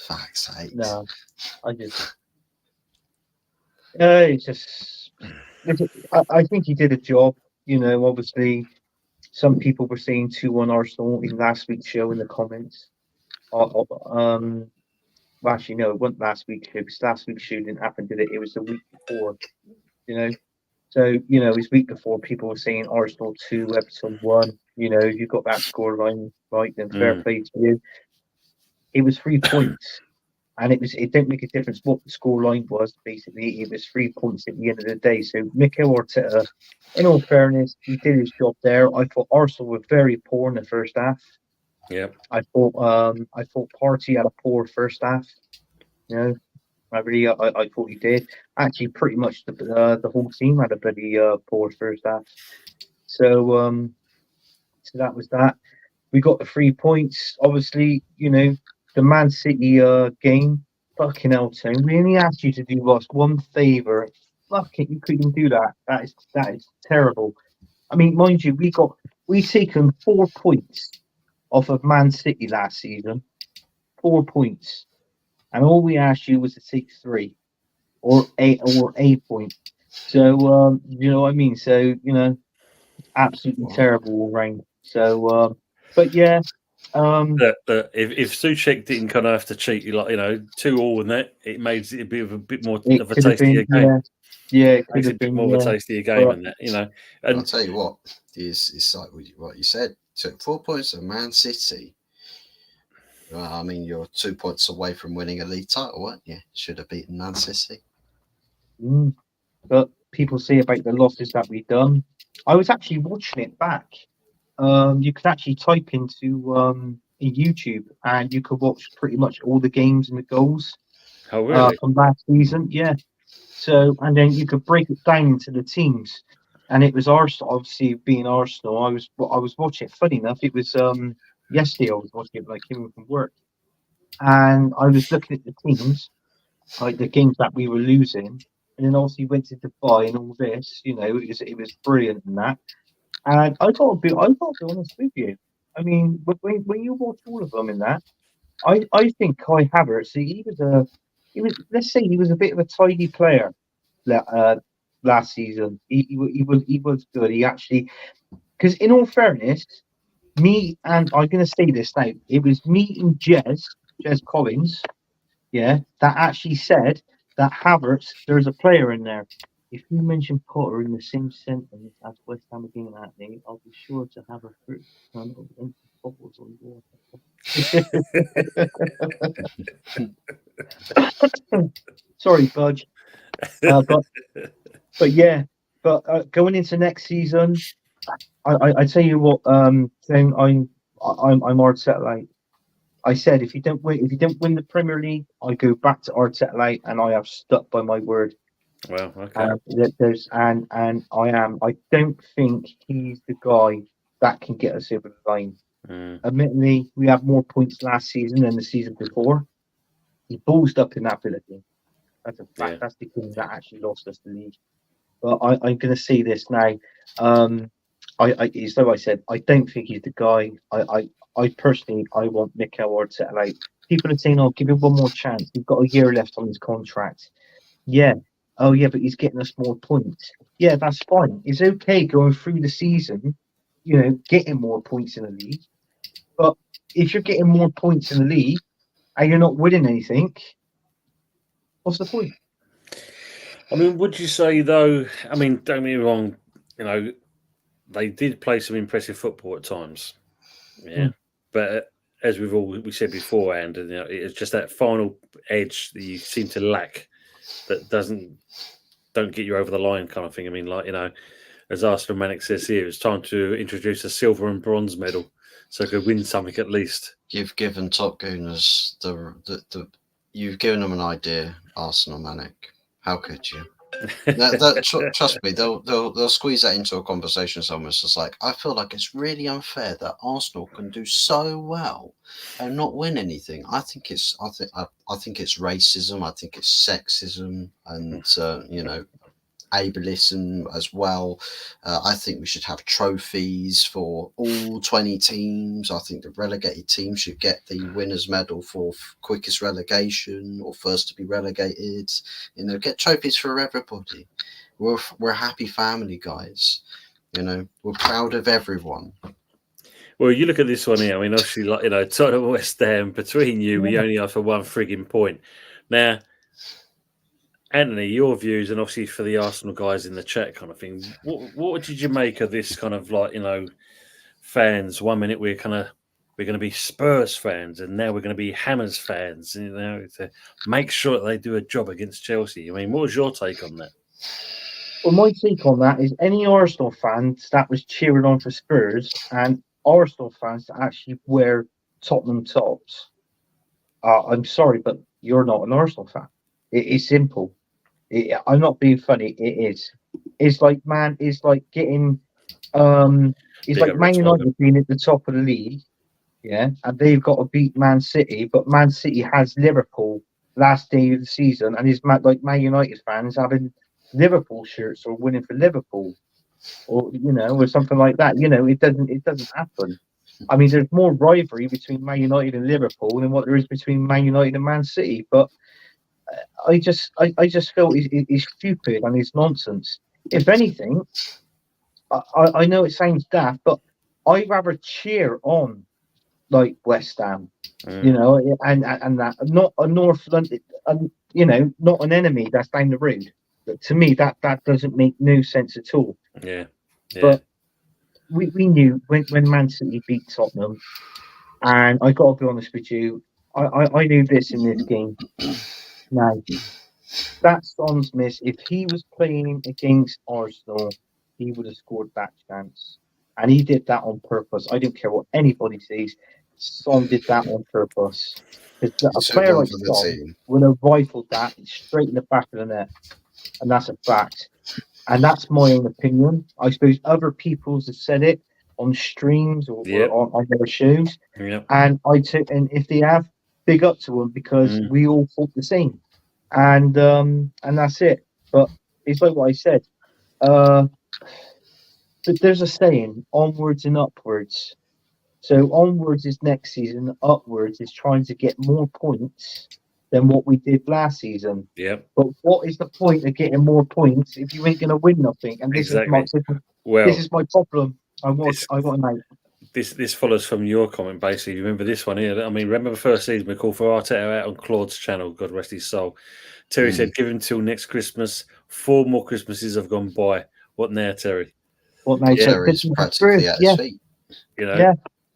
Fuck's sake. No, I just. It's just. I think he did a job. You know, obviously, some people were saying 2-1 Arsenal in last week's show in the comments. Well, actually, no, it wasn't last week's show because last week's show didn't happen, did it? It was the week before. You know, so it was week before. People were saying Arsenal 2, Everton 1. You know, you got that scoreline right, then fair play to you. It was 3 points. And it didn't make a difference what the scoreline was. Basically, it was 3 points at the end of the day. So Mikel Arteta, in all fairness, he did his job there. I thought Arsenal were very poor in the first half. Yeah. I thought Partey had a poor first half. You know, I thought he did. Actually, pretty much the whole team had a pretty poor first half. So so that was that. We got the 3 points. Obviously, you know, the Man City game, fucking hell, Tone. We only asked you to do us one favour. Fuck it, you couldn't do that. That is terrible. I mean, mind you, we've taken 4 points off of Man City last season. 4 points. And all we asked you was to take 3 or a point. So you know what I mean? So, you know, absolutely terrible all round. So but yeah. If Souček didn't kind of have to cheat, like 2-2 and that, it made it a bit more of a tastier game. Yeah, it could Makes it have a bit been more of a tastier game than that, And I'll tell you what, it's like what you said. Took 4 points of Man City. Well, I mean, you're 2 points away from winning a league title, weren't you? Should have beaten Man City. But people say about the losses that we've done. I was actually watching it back. You could actually type into YouTube and you could watch pretty much all the games and the goals from last season. Yeah. So, and then you could break it down into the teams. And it was Arsenal, obviously being Arsenal. I was watching it. Funny enough, it was yesterday. I was watching it when I came home from work, and I was looking at the teams, like the games that we were losing, and then obviously went to Dubai and all this. You know, it was brilliant and that. And I thought to be honest with you. I mean, when you watch all of them in that, I think Kai Havertz, let's say he was a bit of a tidy player last season. He was good. He actually, because in all fairness, me and I'm going to say this now. It was me and Jez Collins, yeah, that actually said that Havertz, there's a player in there. If you mention Potter in the same sentence as West Ham again, Anthony, I'll be sure to have a fruit ton of empty bubbles on water. Sorry, Budge. But yeah, going into next season, I tell you what, I'm Arteta. I said if you don't win the Premier League, I go back to Arteta, and I have stuck by my word. Well, okay. And I am. I don't think he's the guy that can get us over the line. Admittedly, we have more points last season than the season before. He ballsed up in that ability. That's a fact. Yeah. That's the thing that actually lost us the league. But I'm going to say this now. So I said, I don't think he's the guy. I personally, I want Mikel Arteta. Like, people are saying, "Oh, give him one more chance. He's got a year left on his contract." Yeah. Oh, yeah, but he's getting us more points. Yeah, that's fine. It's okay going through the season, you know, getting more points in the league. But if you're getting more points in the league and you're not winning anything, what's the point? I mean, would you say though? I mean, don't get me wrong. You know, they did play some impressive football at times. Yeah, but as we said beforehand, you know, it's just that final edge that you seem to lack that don't get you over the line, kind of thing. I mean, like, you know, as Arsenal Manic says here, it's time to introduce a silver and bronze medal so it could win something at least. You've given Top Gooners you've given them an idea Arsenal manic. How could you? Trust me, they'll squeeze that into a conversation somewhere. It's just like, I feel like it's really unfair that Arsenal can do so well and not win anything. I think it's racism. I think it's sexism, and ableism as well. I think we should have trophies for all 20 teams. I think the relegated team should get the winner's medal for quickest relegation or first to be relegated. Get trophies for everybody. We're a happy family, guys. We're proud of everyone. Well, you look at this one here. I mean, obviously, Tottenham, West Ham, between you, we only ask for one frigging point. Now, Anthony, your views, and obviously for the Arsenal guys in the chat kind of thing, what did you make of this kind of fans? 1 minute we're going to be Spurs fans, and now we're going to be Hammers fans, to make sure that they do a job against Chelsea. I mean, what was your take on that? Well, my take on that is any Arsenal fans that was cheering on for Spurs and Arsenal fans that actually wear Tottenham tops, I'm sorry, but you're not an Arsenal fan. It's simple. I'm not being funny. It is. It's like getting it's like Man United being at the top of the league, yeah, and they've got to beat Man City, but Man City has Liverpool last day of the season, and it's like Man United fans having Liverpool shirts or winning for Liverpool, or or something like that. It doesn't happen. I mean, there's more rivalry between Man United and Liverpool than what there is between Man United and Man City, but I just feel it's stupid and it's nonsense. If anything, I know it sounds daft, but I'd rather cheer on like West Ham, and that not a North London, not an enemy that's down the road. But to me, that doesn't make no sense at all. Yeah. But we knew when Man City beat Tottenham, and I got to be honest with you, I knew this in this game. Now, that Son Smith, if he was playing against Arsenal, he would have scored that chance. And he did that on purpose. I don't care what anybody says. Son did that on purpose. Because a player like Son would have rifled that straight in the back of the net. And that's a fact. And that's my own opinion. I suppose other people have said it on streams or on their shows. Yep. And if they have, big up to them, because we all thought the same. And that's it. But it's like what I said. But there's a saying, onwards and upwards. So onwards is next season, upwards is trying to get more points than what we did last season. Yeah. But what is the point of getting more points if you ain't going to win nothing? And this is my problem. I want to know. This follows from your comment, basically. Remember this one here? I mean, remember the first season we called for Arteta out on Claude's channel, God rest his soul. Terry said, give him till next Christmas. 4 more Christmases have gone by. What now, Terry? What now? Terry's practically at his feet.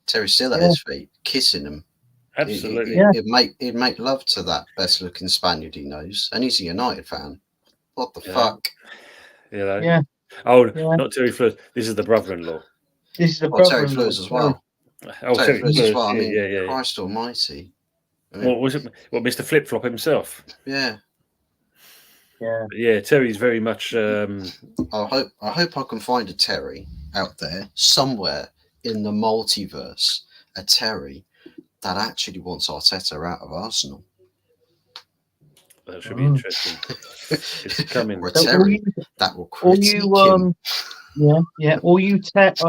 Terry's still at his feet, kissing him. Absolutely. He'd make love to that best looking Spaniard he knows. And he's a United fan. What the fuck? Yeah. Not Terry Fleurs. This is the brother-in-law. This is the Terry Fleurs as well. Terry Fleurs as well. I mean, Christ almighty. I mean, what was it? What, Mr. Flip Flop himself? Yeah. Yeah, Terry's very much. I hope I can find a Terry out there somewhere in the multiverse. A Terry that actually wants Arteta out of Arsenal. That should be interesting. It's coming. Or a Terry that will critique him. All you Terrys,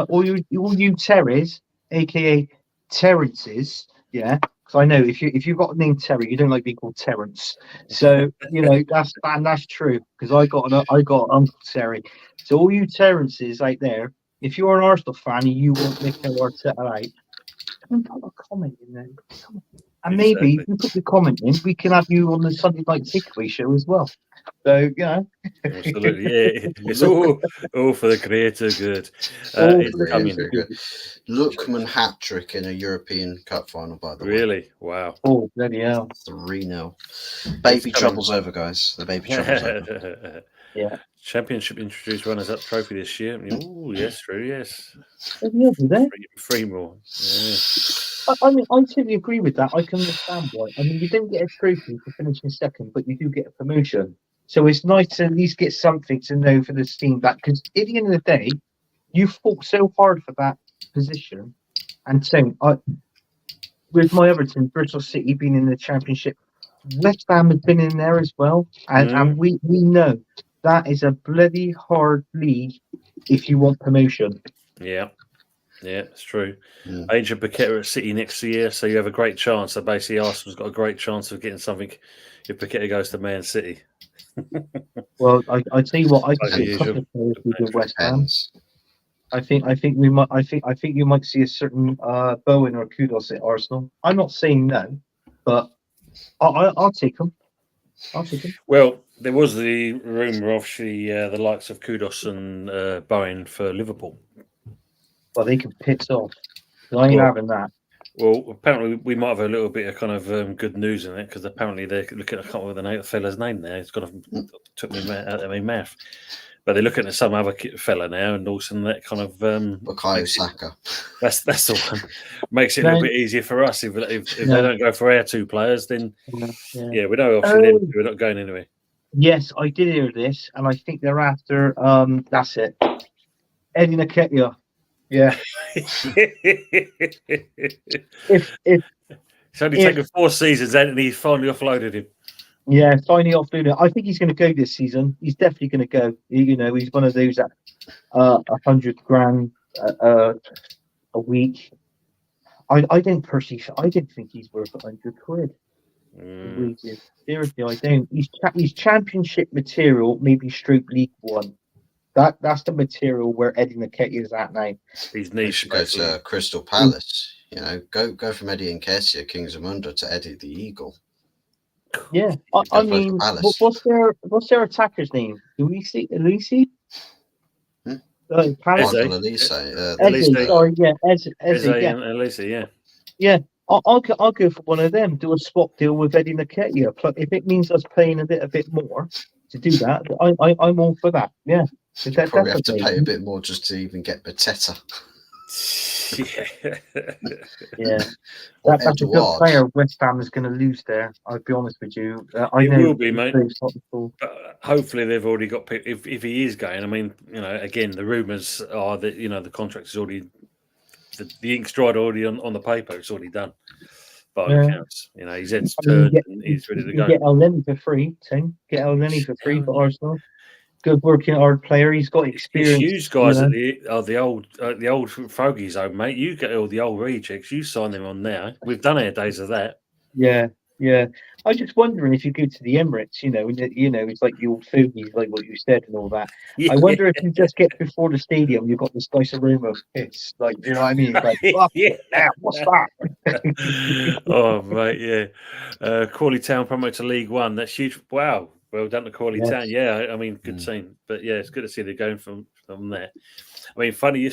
aka Terrences, because I know if you've got a name Terry, you don't like being called Terrence. So that's true, because I got Uncle Terry. So all you Terrences out there, if you're an Arsenal fan and you want Mikel Arteta out, come put a comment in there. Come on. And maybe if you put your comment in, we can have you on the Sunday Night Takeaway show as well. So, Absolutely, it's all for the greater good. It's coming. Lookman hat trick in a European Cup final, by the way. Really? Wow. Oh, bloody hell. 3-0. Baby trouble's over, guys. The baby trouble's over. Yeah. Championship introduced runners-up trophy this year. Oh, yes, true, yes. 3 more. Yeah. I mean, I totally agree with that. I can understand why. I mean, you don't get a trophy for finishing second, but you do get a promotion. So it's nice to at least get something to know for this team that, because at the end of the day, you fought so hard for that position. And so, with my other team, Bristol City being in the Championship, West Ham has been in there as well. And we know that is a bloody hard league if you want promotion. Yeah, it's true. Mm. Angel Paqueta at City next year, so you have a great chance. So basically, Arsenal's got a great chance of getting something if Paqueta goes to Man City. Well, I tell you what, I can Like see a usual. couple of players with West Ham. Depends. I think you might see a certain Bowen or Kudos at Arsenal. I'm not saying no, but I'll take them. I'll take them. Well, there was the rumour of the likes of Kudos and Bowen for Liverpool. Well, they can piss off. I ain't Well- having that. Well, apparently we might have a little bit of kind of good news in it because apparently they're looking at, I can't remember the fella's name there. It's kind of took me out of my mouth. But they're looking at some other fella now, and also that kind of Bukayo Saka. that's the one. Makes it a little bit easier for us if they don't go for our two players. Then yeah, we know obviously we're not going anywhere. Yes, I did hear this, and I think they're after. That's it. Eddie Nketiah. Yeah. If It's only taken 4 seasons, and he's finally offloaded him. Yeah, finally offloaded. I think he's going to go this season. He's definitely going to go. You know, he's one of those at $100,000 a week. I didn't think he's worth £100. Seriously, I don't. He's Championship material, maybe Stroke League One. That's the material where Eddie Nketiah is at now. He's He niche. should go to Crystal Palace. You know, go from Eddie Nketiah, Kings of Munda, to Eddie the Eagle. Yeah, I mean, what's their attacker's name? Luisi? Palace. Eze. Sorry, yeah, Eze, yeah. and Elise, yeah. Yeah, I'll go for one of them. Do a swap deal with Eddie Nketiah. If it means us paying a bit more to do that, I'm all for that. Yeah, You probably have to pay a bit more just to even get Bateta. Yeah, that's a good player. West Ham is going to lose there. I'll be honest with you. I know it will be, mate. But hopefully, they've already got. If he is going, I mean, you know, again, the rumours are that the contract is already, the ink's dried already on the paper. It's already done. By all accounts, his head's turned and he's ready to go. Get El Neni for free, Tim. Get El Neni for free for Arsenal. Good working hard player. He's got experience. You guys are the old fogies, mate. You get all the old rejects. You sign them on now. We've done our days of that. Yeah. I was just wondering if you go to the Emirates, it's like the old fogies, like what you said and all that. Yeah. I wonder if you just get before the stadium, you've got this nice aroma of piss. Like, you know what I mean? Like, what's that? Oh, mate, yeah. Crawley Town promoted to League One. That's huge. Wow. Well done to Crawley Town. Yeah, I mean, good team. But yeah, it's good to see they're going from there. I mean, funny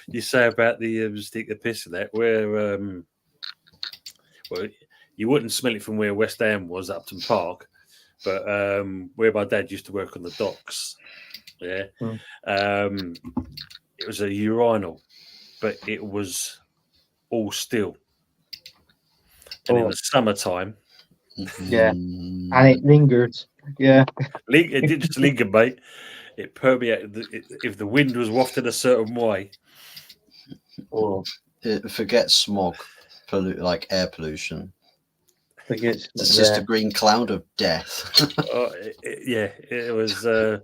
you say about the stick the piss of that, where well, you wouldn't smell it from where West Ham was, Upton Park, but where my dad used to work on the docks. Yeah, it was a urinal, but it was all still, and in the summertime. Yeah, and it lingered. Yeah, it did just linger, mate. It permeated. If the wind was wafted a certain way, forget smog, like air pollution. It's just a green cloud of death. It was. No,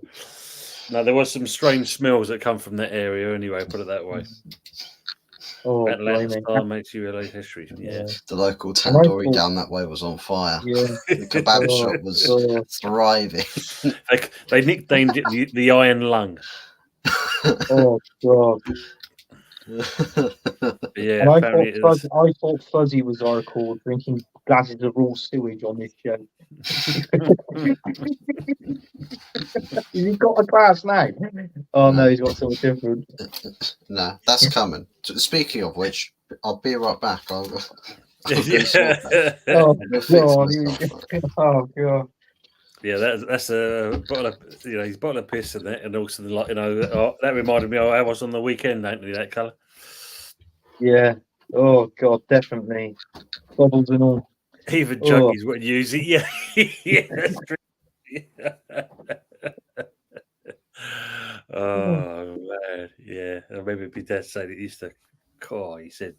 there was some strange smells that come from that area. Anyway, put it that way. Atlanta Star makes you relate history. Yeah. The local tandoori down that way was on fire. Yeah. The kebab shop was thriving. They nicknamed it the Iron Lung. Oh God. Yeah, I thought Fuzzy was our call, drinking glasses of raw sewage on this show. He's got a glass now. Oh no, he's got something different. No, that's coming. Speaking of which, I'll be right back. Oh God. Yeah, that's a bottle of his bottle of piss in that, and also that reminded me of I was on the weekend, ain't that colour? Yeah, Oh God, definitely bubbles and all. Even Oh, junkies wouldn't use it. Yeah, yeah, that's true. Oh man, yeah. I remember my dad saying it used to. God, he said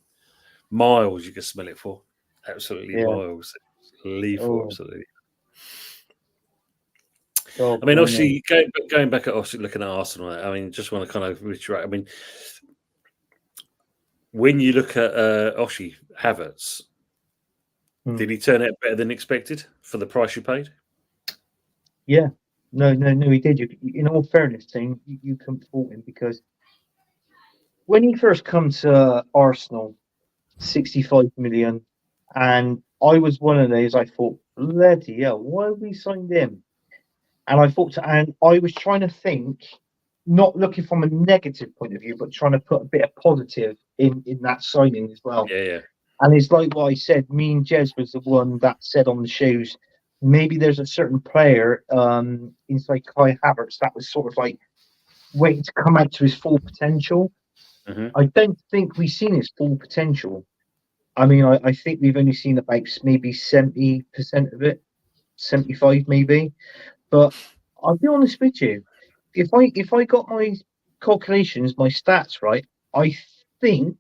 miles you could smell it for. Absolutely yeah. miles. Lethal, Oh absolutely. God, I mean, blimey. obviously, going back at obviously looking at Arsenal, I mean, just want to kind of reiterate. I mean, when you look at Oshie Havertz, Hmm. did he turn out better than expected for the price you paid? Yeah. No. He did. In all fairness, team, you couldn't fault him because when he first come to Arsenal, 65 million, and I was one of those. I thought, bloody hell, why have we signed him? And I was trying to think, not looking from a negative point of view, but trying to put a bit of positive in that signing as well. Yeah, yeah. And it's like what I said. Me and Jez was the one that said on the shows, maybe there's a certain player inside Kai Havertz that was sort of like waiting to come out to his full potential. Hmm. I don't think we've seen his full potential. I mean, I think we've only seen about maybe 70% of it, 75 maybe. But I'll be honest with you, if I got my calculations, my stats right, I think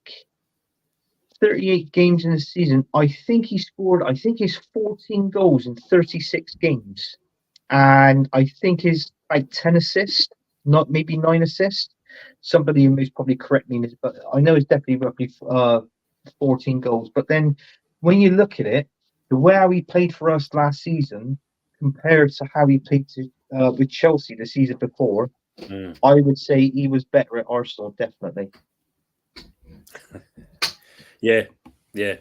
38 games in the season, I think he's 14 goals in 36 games. And I think he's like 10 assists, not maybe 9 assists. Somebody most probably correct me in this, but I know it's definitely roughly 14 goals. But then when you look at it, the way how he played for us last season compared to how he played with Chelsea the season before, Mm. I would say he was better at Arsenal, definitely. Yeah, yeah.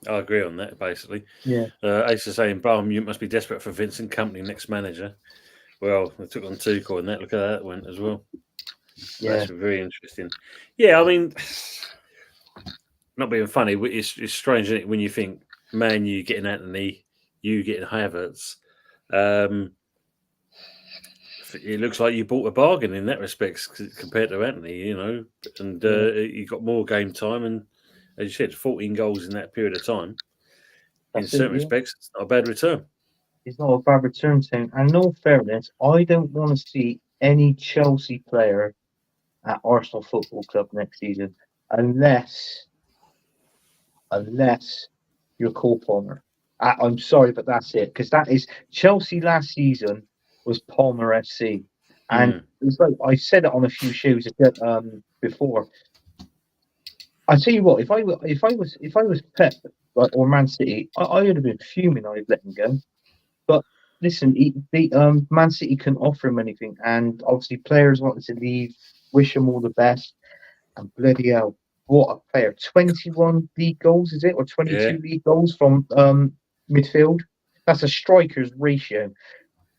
I agree on that, basically. Yeah. Ace is saying, Bum, you must be desperate for Vincent Company next manager. Well, they took on Tuchel and that. Look how that went as well. Yeah. That's very interesting. Yeah, I mean, not being funny, it's strange, isn't it, when you think, man, you getting Anthony, you getting Havertz. It looks like you bought a bargain in that respect compared to Anthony, you know, and you got more game time. And as you said, 14 goals in that period of time. In That's it. certain Yeah. respects, it's not a bad return. It's not a bad return team. And in all fairness, I don't want to see any Chelsea player at Arsenal Football Club next season unless you're Cole Palmer. I'm sorry, but that's it. Because that is Chelsea last season was Palmer FC. And Mm. it's like I said it on a few shows before. I tell you what, if I was Pep or Man City, I would have been fuming. I'd let him go. But listen, Man City couldn't offer him anything, and obviously players wanted to leave. Wish him all the best, and bloody hell, what a player! 21 league goals, is it, or Yeah, 22 league goals from midfield? That's a striker's ratio.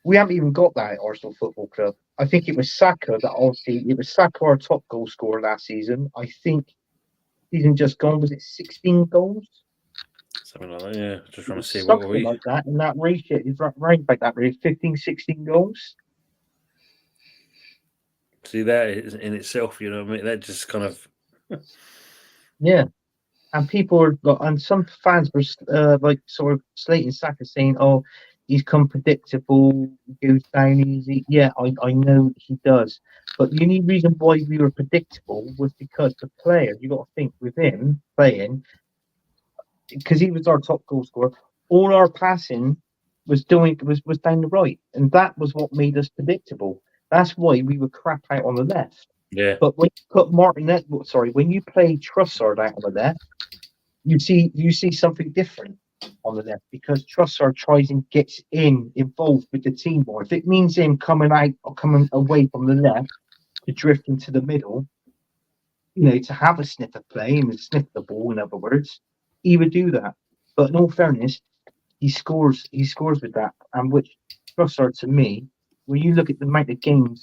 We haven't even got that at Arsenal Football Club. I think it was Saka that obviously it was Saka our top goal scorer last season. I think season just gone was it 16 goals? something like that. Yeah, just trying to see what Something we like that, and that ratio is right about that really 15, 16 goals. see that in itself. You know what I mean? That just kind of Yeah, and and some fans were like sort of slating Saka, saying, "Oh, he's come predictable, he goes down easy." Yeah, I know he does, but the only reason why we were predictable was because the player. You got to think with him playing because he was our top goal scorer. All our passing was down the right, and that was what made us predictable. That's why we were crap out on the left. yeah, But when you put when you play Trussard out on the left, you see something different on the left because Trussard tries and gets involved with the team more. If it means him coming out or coming away from the left to drift into the middle, to have a sniff of play and sniff the ball, in other words, he would do that. But in all fairness, he scores. He scores with that, and which Trossard to me, when you look at the amount of game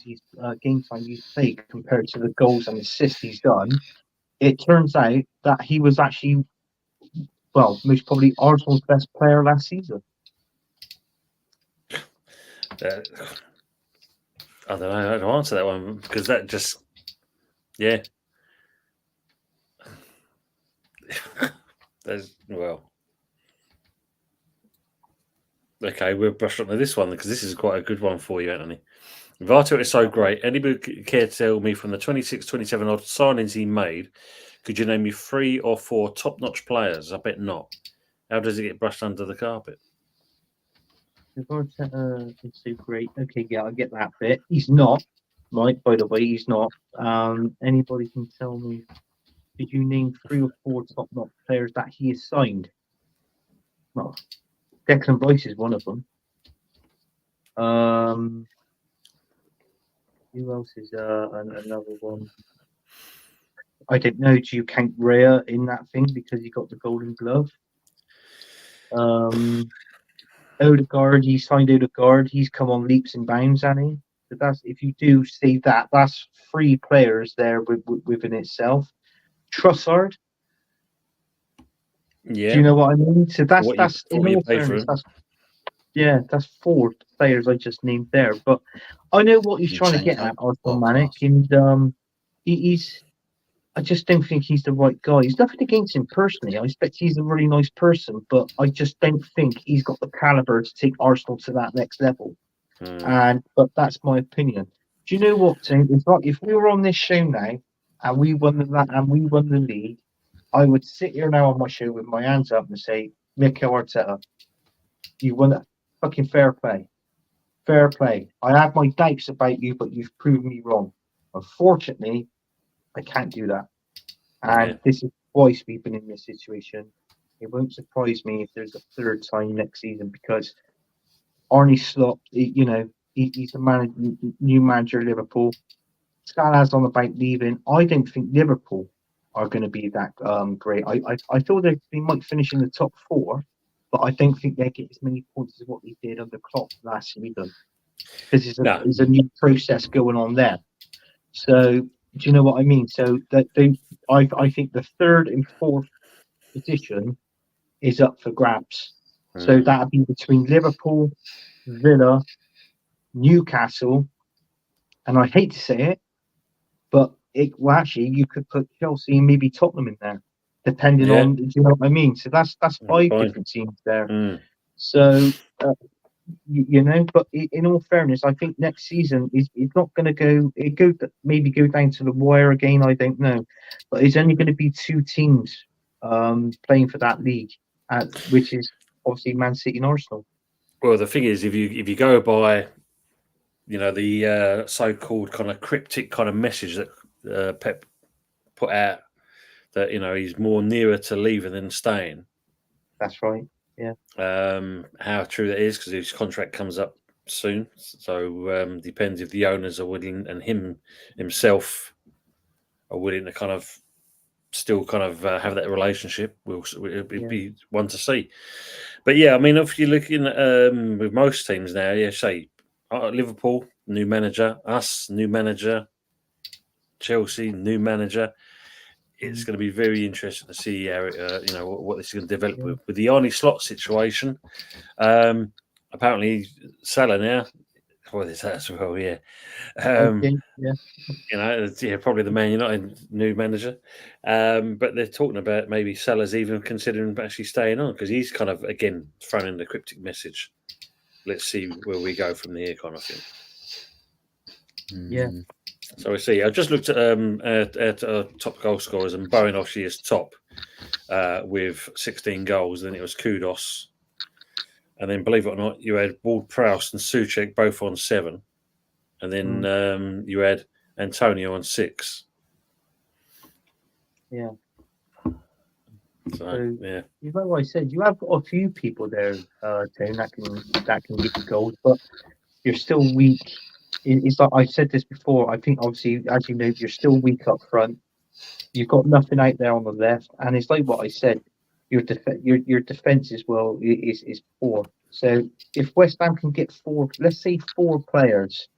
time he's played compared to the goals and assists he's done, it turns out that he was actually most probably Arsenal's best player last season. I don't know how to answer that one because that just, yeah, Well, okay, we'll brush up to this one because this is quite a good one for you, Anthony. Varto is so great. Anybody care to tell me from the 26, 27 odd signings he made, could you name me 3 or 4 top-notch players? I bet not. How does it get brushed under the carpet? Arteta is so great. Okay, yeah, I get that bit. He's not, right? By the way, he's not. Anybody can tell me? Did you name 3 or 4 top-notch players that he has signed? Well, Declan Rice is one of them. Who else is another one? I don't know. Do you count Rhea in that thing because he got the Golden Glove? Odegaard, he signed Odegaard. He's come on leaps and bounds, Annie. But that's if you do say that, that's 3 players there within itself. Trossard. Yeah. Do you know what I mean? So that's in all fairness, that's 4 players I just named there. But I know what he's trying to get at, Arsenal Manic, and he's. I just don't think he's the right guy. There's nothing against him personally. I expect he's a really nice person, but I just don't think he's got the caliber to take Arsenal to that next level. But that's my opinion. Do you know what, Tim? It's like if we were on this show now and we won the league, I would sit here now on my show with my hands up and say, Mikel Arteta, you won it. Fucking fair play. Fair play. I have my doubts about you, but you've proven me wrong. Unfortunately, I can't do that. And this is twice we've been in this situation. It won't surprise me if there's a 3rd time next season because Arne Slot, he's the new manager of Liverpool. Salah's on about leaving. I don't think Liverpool are going to be that great. I feel they might finish in the top 4, but I don't think they get as many points as what they did under Klopp last season because there's a new process going on there. So, do you know what I mean? So that I think the 3rd and 4th position is up for grabs. So that'd be between Liverpool, Villa, Newcastle, and I hate to say it, but actually you could put Chelsea and maybe Tottenham in there, depending on. Do you know what I mean? So that's 5 different teams there. So. But in all fairness, I think next season is not going to go. Maybe go down to the wire again. I don't know, but it's only going to be 2 teams playing for that league, which is obviously Man City and Arsenal. Well, the thing is, if you go by, the so-called kind of cryptic kind of message that Pep put out, that he's more nearer to leaving than staying. That's right. Yeah. How true that is because his contract comes up soon. So depends if the owners are willing and himself are willing to kind of still kind of have that relationship. It'll be one to see. But yeah, I mean, if you're looking with most teams now, say Liverpool, new manager, us, new manager, Chelsea, new manager. It's going to be very interesting to see how what this is going to develop with the Arne Slot situation. Apparently, Salah now. Well, there's that as well. Yeah. Probably the Man United new manager. But they're talking about maybe Salah's even considering actually staying on because he's kind of again thrown in the cryptic message. Let's see where we go from here, kind of thing. Yeah. So we see. I just looked at top goal scorers, and Bowen obviously is top with 16 goals. Then it was Kudos, and then believe it or not, you had Ward-Prowse and Souček both on 7, and then you had Antonio on 6. Yeah. So yeah. You know what I said. You have got a few people there, Tim, that can give you goals, but you're still weak. It's like I said this before. I think obviously, as you know, you're still weak up front. You've got nothing out there on the left, and it's like what I said. Your defense as well is poor. So if West Ham can get 4, let's say 4 players,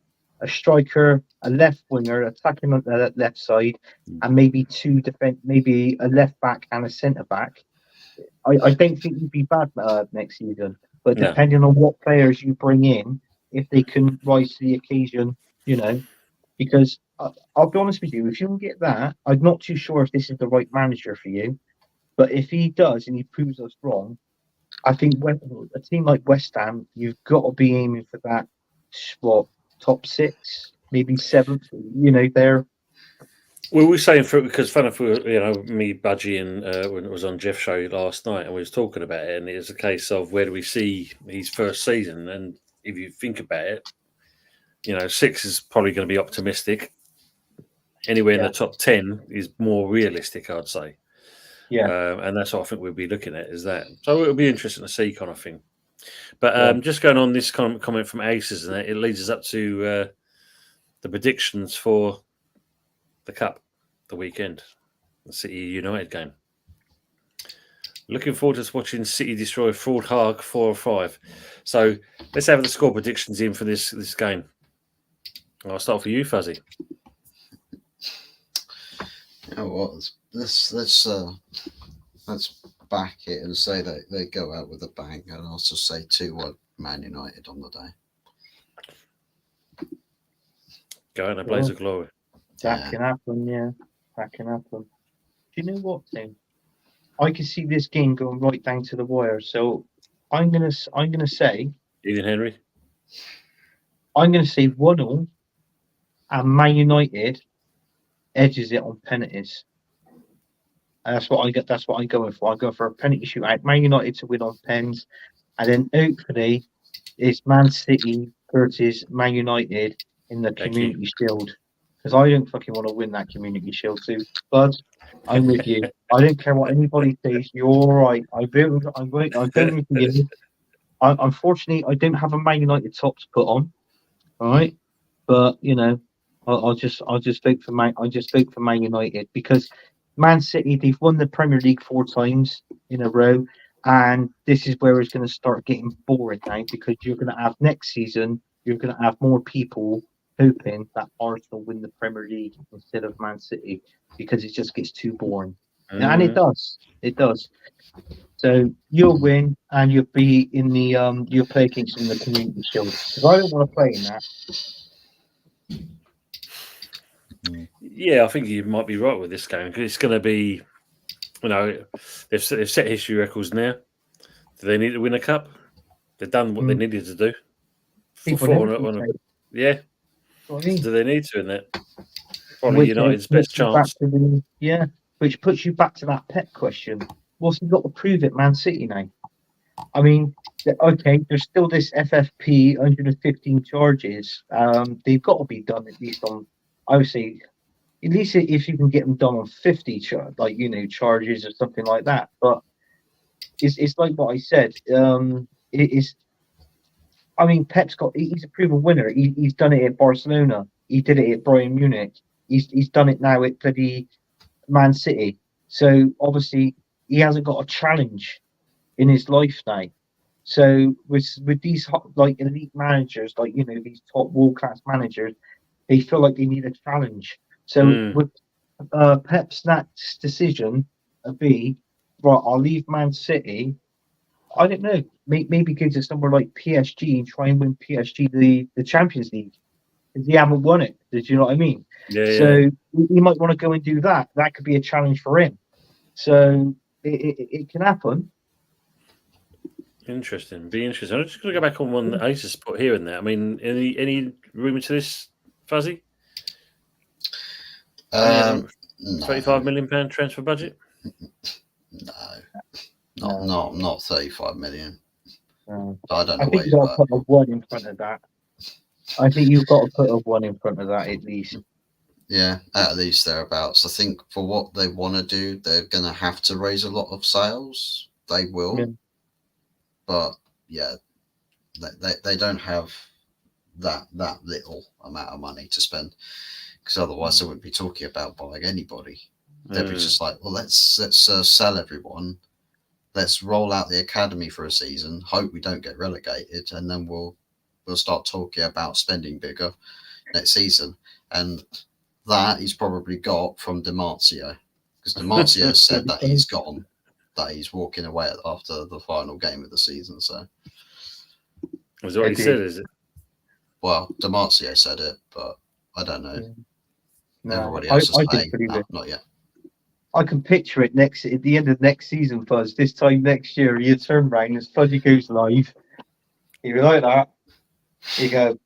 a striker, a left winger, attacking on the left side, and maybe 2 defense, maybe a left back and a centre back. I don't think you'd be bad next season. But depending on what players you bring in, if they can rise to the occasion, because I'll be honest with you, if you can get that, I'm not too sure if this is the right manager for you. But if he does and he proves us wrong, I think a team like West Ham, you've got to be aiming for that, top 6, maybe 7th. They're Well, we were saying because fun enough, me, Budgie, and when it was on Jeff's show last night, and we was talking about it, and it was a case of where do we see his first season, and if you think about it, 6 is probably going to be optimistic. Anywhere in the top 10 is more realistic, I'd say. Yeah. And that's what I think we'll be looking at is that. So it'll be interesting to see, kind of thing. But just going on this comment from Aces, and it leads us up to the predictions for the Cup, the weekend, the City United game. Looking forward to watching City destroy Fraud Hague 4-5. So let's have the score predictions in for this game. I'll start for you, Fuzzy. You know what? Let's back it and say that they go out with a bang, and I'll just say 2-1 Man United on the day. Go in a blaze of glory. That can happen, yeah. That can happen. Do you know what, Tim? I can see this game going right down to the wire. So I'm gonna say Ethan Henry. I'm gonna say 1-0, and Man United edges it on penalties. And that's what I'm going for. I'm going for a penalty shootout. Man United to win on pens, and then hopefully it's Man City versus Man United in the Community Shield. Because I don't fucking want to win that Community Shield too. But I'm with you. I don't care what anybody says. You're all right. I'm going with you. Unfortunately, I don't have a Man United top to put on. All right, but I'll just vote for Man. I just vote for Man United because Man City, they've won the Premier League 4 times in a row, and this is where it's going to start getting boring now because you're going to have next season. You're going to have more people hoping that Arsenal win the Premier League instead of Man City because it just gets too boring. And it does. It does. So you'll win and you'll be in the you'll play against them in the Community Shield. Because I don't want to play in that. Yeah, I think you might be right with this game because it's going to be, they've set history records now. Do they need to win a cup? They've done what they needed to do. Yeah. What I mean? Do they need to in that? Probably United's best chance. Which puts you back to that Pep question. What's he got to prove at Man City now? I mean, okay, there's still this FFP 115 charges. They've got to be done at least on, I would say, at least if you can get them done on 50 charges or something like that. But it's like what I said. Pep's he's a proven winner. He's done it at Barcelona. He did it at Bayern Munich. He's done it now at bloody Man City. So obviously he hasn't got a challenge in his life now. So with these elite managers, these top world class managers, they feel like they need a challenge. So with Pep's next decision be right, I'll leave Man City. I don't know. Maybe go to somewhere like PSG and try and win PSG the Champions League. Because they haven't won it. Did you know what I mean? Yeah. So he might want to go and do that. That could be a challenge for him. So it can happen. Interesting. Be interesting. I'm just going to go back on one that Aces put here and there. I mean, any rumour to this, Fuzzy? No. £35 million transfer budget? No. Not 35 million. I don't know. I think you've got to put a 1 in front of that. I think you've got to put a 1 in front of that at least. Yeah, at least thereabouts. I think for what they want to do, they're going to have to raise a lot of sales. They will. Yeah. But, yeah, they don't have that little amount of money to spend. Because otherwise they wouldn't be talking about buying anybody. They'd be just like, well, let's sell everyone. Let's roll out the academy for a season. Hope we don't get relegated, and then we'll start talking about spending bigger next season. And that he's probably got from Dimarzio, because Dimarzio said that he's gone, that he's walking away after the final game of the season. So is that what he said? Is it? Well, Dimarzio said it, but I don't know. No, Everybody else is saying not not yet. I can picture it at the end of next season, Fuzz. This time next year, you turn round as Fuzzy goes live. You're like that. You go,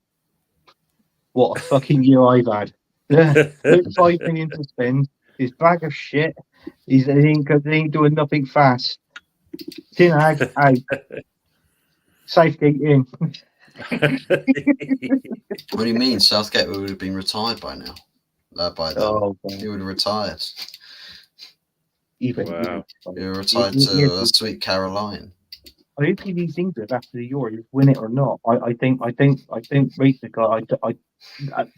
what a fucking year I've had. Yeah, 35 million to spend. His bag of shit. They ain't doing nothing fast. Tin Hag out. Southgate in. What do you mean? Southgate would have been retired by now. By then, Oh, he would have retired. Wow. He would have retired to Sweet Caroline. I hope he leaves England after the Euro, win it or not. I think rate the guy.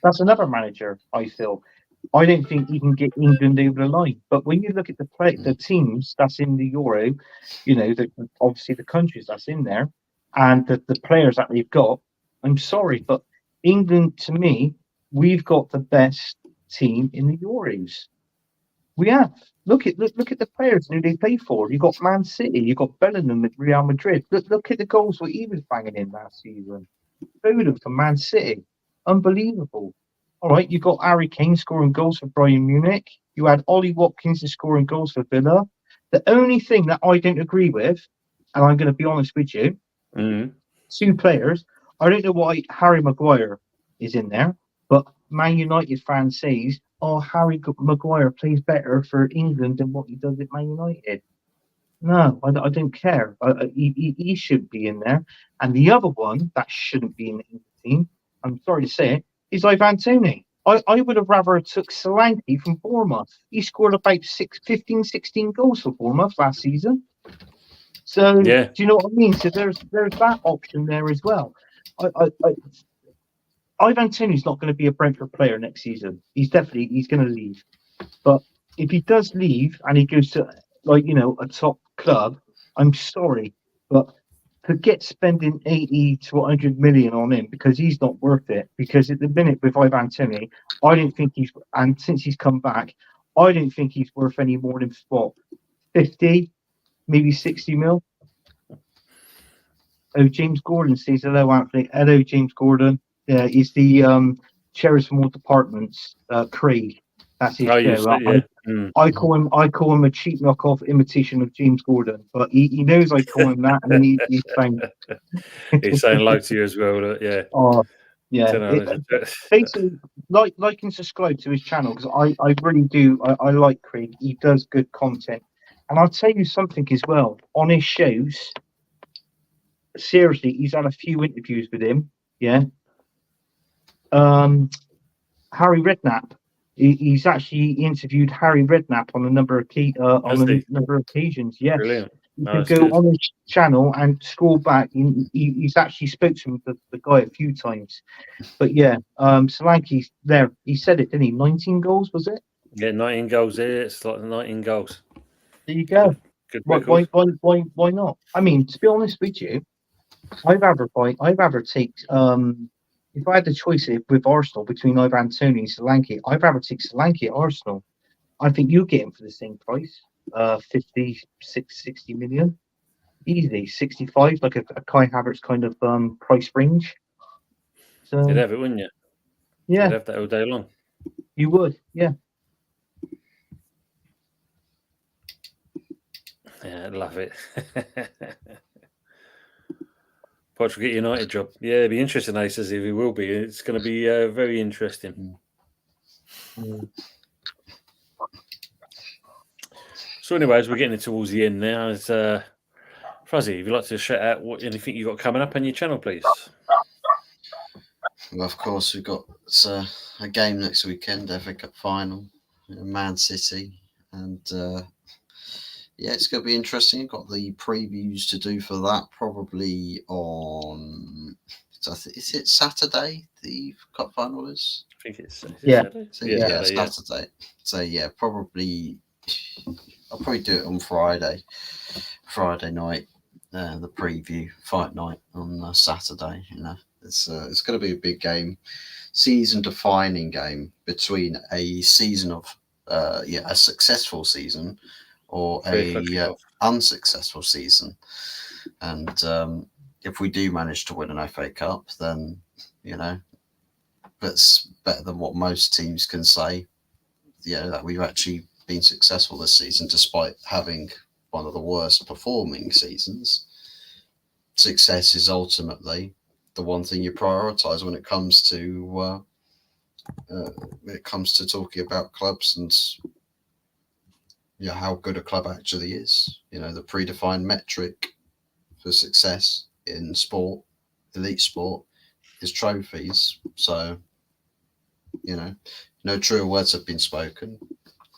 That's another manager. I feel. I don't think he can get England over the line. But when you look at the teams that's in the Euro, obviously the countries that's in there, and the players that they've got. I'm sorry, but England, to me, we've got the best team in the Euros. We have. Look at the players who they play for. You got Man City. You got Bellingham at Real Madrid. Look at the goals what he was banging in last season. Foden for Man City, unbelievable. All right, you got Harry Kane scoring goals for Bayern Munich. You had Ollie Watkins scoring goals for Villa. The only thing that I don't agree with, and I'm going to be honest with you, two players. I don't know why Harry Maguire is in there, but Man United fan says, "Oh, Harry Maguire plays better for England than what he does at Man United." No, I don't care. He should be in there. And the other one that shouldn't be in the team, I'm sorry to say it, is Ivan Toney. I would have rather took Solanke from Bournemouth. He scored about 16 goals for Bournemouth last season. So, do you know what I mean? So there's that option there as well. Ivan Toney's not going to be a Brentford player next season. He's going to leave. But if he does leave and he goes to a top club, I'm sorry, but forget spending 80 to 100 million on him because he's not worth it. Because at the minute with Ivan Toney, I don't think and since he's come back, I don't think he's worth any more than 50, maybe 60 mil. Oh, James Gordon says hello, Anthony. Hello, James Gordon. Yeah, he's the Cherish from all departments. Craig. That's his show. I call him a cheap knockoff imitation of James Gordon, but he knows I call him that, and he's saying he's saying hello to you as well. Yeah. Oh, yeah. Basically, like and subscribe to his channel because I really do. I like Craig. He does good content, and I'll tell you something as well on his shows. Seriously, he's had a few interviews with him. Yeah. Harry Redknapp. He's actually interviewed Harry Redknapp on a number of occasions. Yes, brilliant. You can go on his channel and scroll back. He's actually spoke to the guy a few times. But yeah, Solanke's there. He said it, didn't he? 19 goals, was it? Yeah, 19 goals. Yeah, it's like 19 goals. There you go. Good why not? I mean, to be honest with you, I'd rather take if I had the choice with Arsenal between Ivan Toney and Solanke, I'd rather take Solanke at Arsenal. I think you get him for the same price, 60 million, easily 65, like a Kai Havertz kind of price range. So you'd have it, wouldn't you? Yeah, you'd have that all day long. You would, yeah. Yeah, I'd love it. Poch will get United job. Yeah, it'd be interesting, Aces, if he will be. It's going to be very interesting. So anyways, we're getting towards the end now. It's, Fuzzy, if you'd like to shout out anything you've got coming up on your channel, please. Well, of course, we've got a game next weekend, FA Cup final, Man City. And yeah, it's going to be interesting. You've got the previews to do for that probably on, is it Saturday the cup final is? I think it's Saturday. Saturday. So yeah, probably, I'll probably do it on Friday night, the preview, fight night on Saturday. You know, it's going to be a big game, season-defining game between a season of, a successful season or a unsuccessful season. And if we do manage to win an FA Cup, then, you know, that's better than what most teams can say, you know, that we've actually been successful this season, despite having one of the worst performing seasons. Success is ultimately the one thing you prioritize when it comes to talking about clubs and how good a club actually is. The predefined metric for success in sport, elite sport, is trophies. So no truer words have been spoken,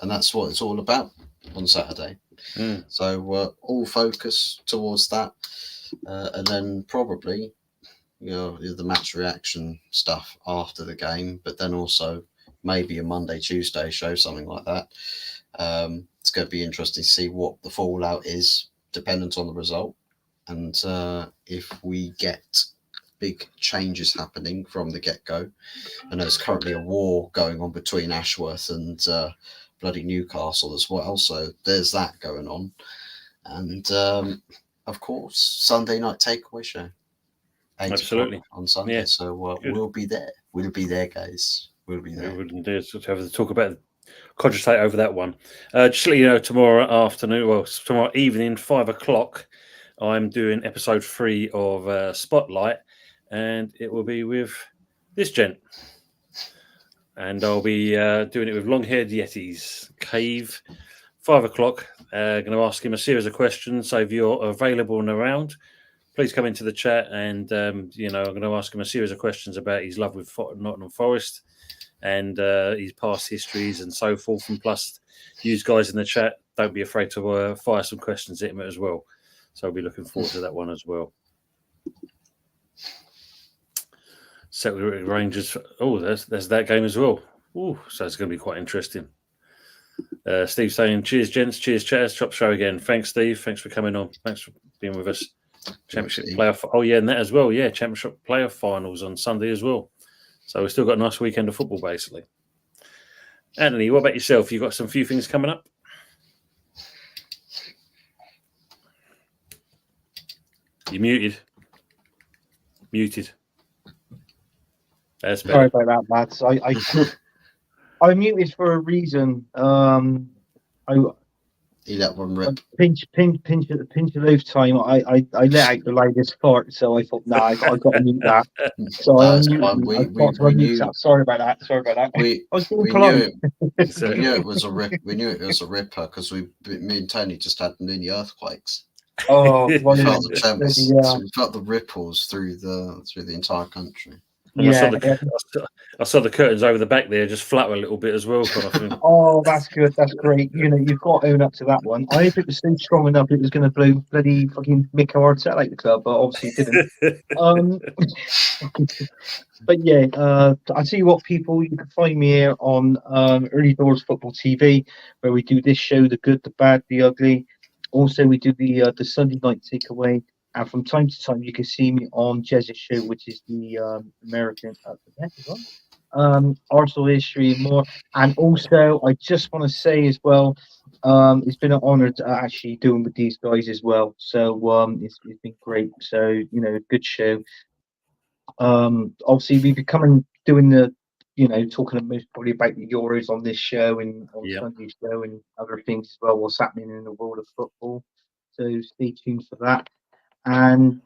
and that's what it's all about on Saturday. So all focus towards that, and then probably the match reaction stuff after the game, but then also maybe a Monday, Tuesday show, something like that. It's going to be interesting to see what the fallout is, dependent on the result, and if we get big changes happening from the get-go. I know there's currently a war going on between Ashworth and bloody Newcastle as well, so there's that going on. And of course, Sunday night takeaway show, 8 Absolutely, on Sunday. Yeah. So we'll be there. We'll be there, guys. We'll be there. We wouldn't dare to have to talk about, cogitate over that one. Just to let you know, tomorrow evening, 5 o'clock, I'm doing episode 3 of Spotlight, and it will be with this gent. And I'll be doing it with long-haired Yetis. Cave, 5 o'clock. Going to ask him a series of questions. So if you're available and around, please come into the chat. And, I'm going to ask him a series of questions about his love with Nottingham Forest and his past histories and so forth. And plus, you guys in the chat, don't be afraid to fire some questions at him as well. So I'll be looking forward to that one as well. Celtic Rangers. Oh, there's that game as well. Oh, so it's going to be quite interesting. Steve saying, cheers, gents. Cheers, chatters. Top show again. Thanks, Steve. Thanks for coming on. Thanks for being with us. Championship playoff. Oh, yeah, and that as well. Yeah, Championship playoff finals on Sunday as well. So we've still got a nice weekend of football, basically. Anthony, what about yourself? You got some few things coming up? You're muted. Muted. That's better. Sorry about that, lads. I muted for a reason. You let one rip. Pinch of loaf time. I let out the latest fart, so I thought, I got to mute that. So I knew that. Sorry about that. We knew it was a rip. We knew it was a ripper because me and Tony just had mini earthquakes. Oh, we felt we felt the ripples through the entire country. Yeah, I saw the curtains over the back there just flutter a little bit as well. Oh, that's good. That's great. You've got to own up to that one. I hope it was so strong enough it was going to blow bloody fucking Mick Arteta out the club, but obviously it didn't. But yeah, I tell you what, people, you can find me here on Early Doors Football TV, where we do this show, the good, the bad, the ugly. Also, we do the Sunday night takeaway. And from time to time, you can see me on Jez's show, which is the American Arsenal history and more. And also, I just want to say as well, it's been an honour to actually doing with these guys as well. So it's been great. So good show. Obviously, we've been doing the talking most probably about the Euros on this show and on Sunday's show and other things as well. What's happening in the world of football? So stay tuned for that. And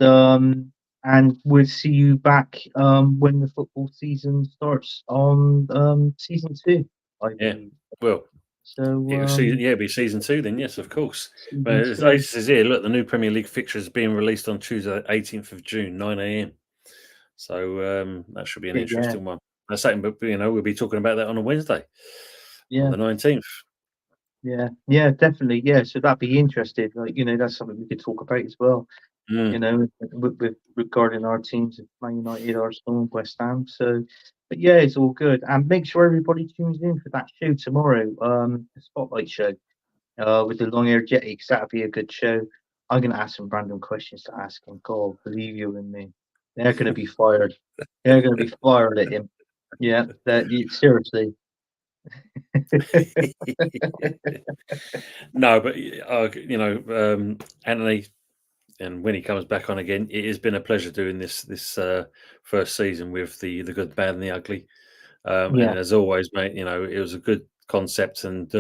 we'll see you back when the football season starts on season 2. I believe. Well, so it'll be season 2 then. Yes, of course. But it says here, look, the new Premier League fixture is being released on Tuesday, 18th of June, 9 a.m. So that should be an interesting one. That's something, but we'll be talking about that on a Wednesday, on the 19th. Yeah, definitely. Yeah, so that'd be interesting. That's something we could talk about as well. With regarding our teams, Man United, Arsenal, and West Ham. So, but yeah, it's all good. And make sure everybody tunes in for that show tomorrow, the Spotlight show, with the long-haired Jetty, because that'll be a good show. I'm going to ask some random questions to ask him. God, believe you in me. They're going to be fired. They're going to be fired at him. Yeah, seriously. No, but Anthony, and when he comes back on again, it has been a pleasure doing this first season with the good, bad, and the ugly. And as always, mate, it was a good concept, and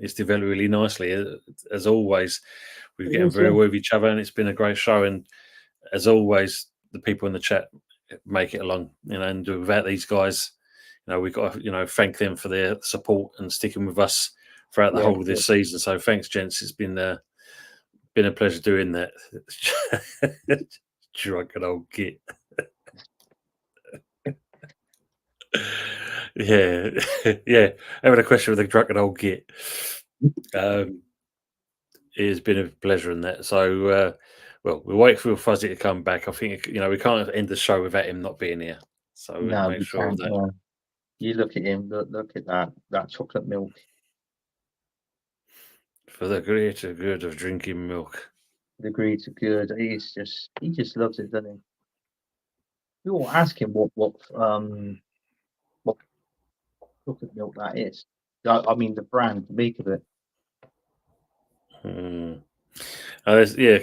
it's developed really nicely. As always, we're It getting is, very yeah. well with each other, and it's been a great show. And as always, the people in the chat make it along, and without these guys, we've got to, thank them for their support and sticking with us throughout the Yeah, whole of this season. So thanks, gents. It's been a pleasure doing that. Drunken old git. Yeah, yeah. Having a question with a drunken old git. It has been a pleasure in that. So, well, we'll wait for Fuzzy to come back. I think we can't end the show without him not being here. So we'll No, make we sure of can't. that. No. You look at him. Look at that chocolate milk. For the greater good of drinking milk. The greater good. He just loves it, doesn't he? We all ask him what chocolate milk that is. I mean the brand, the make of it. Yeah,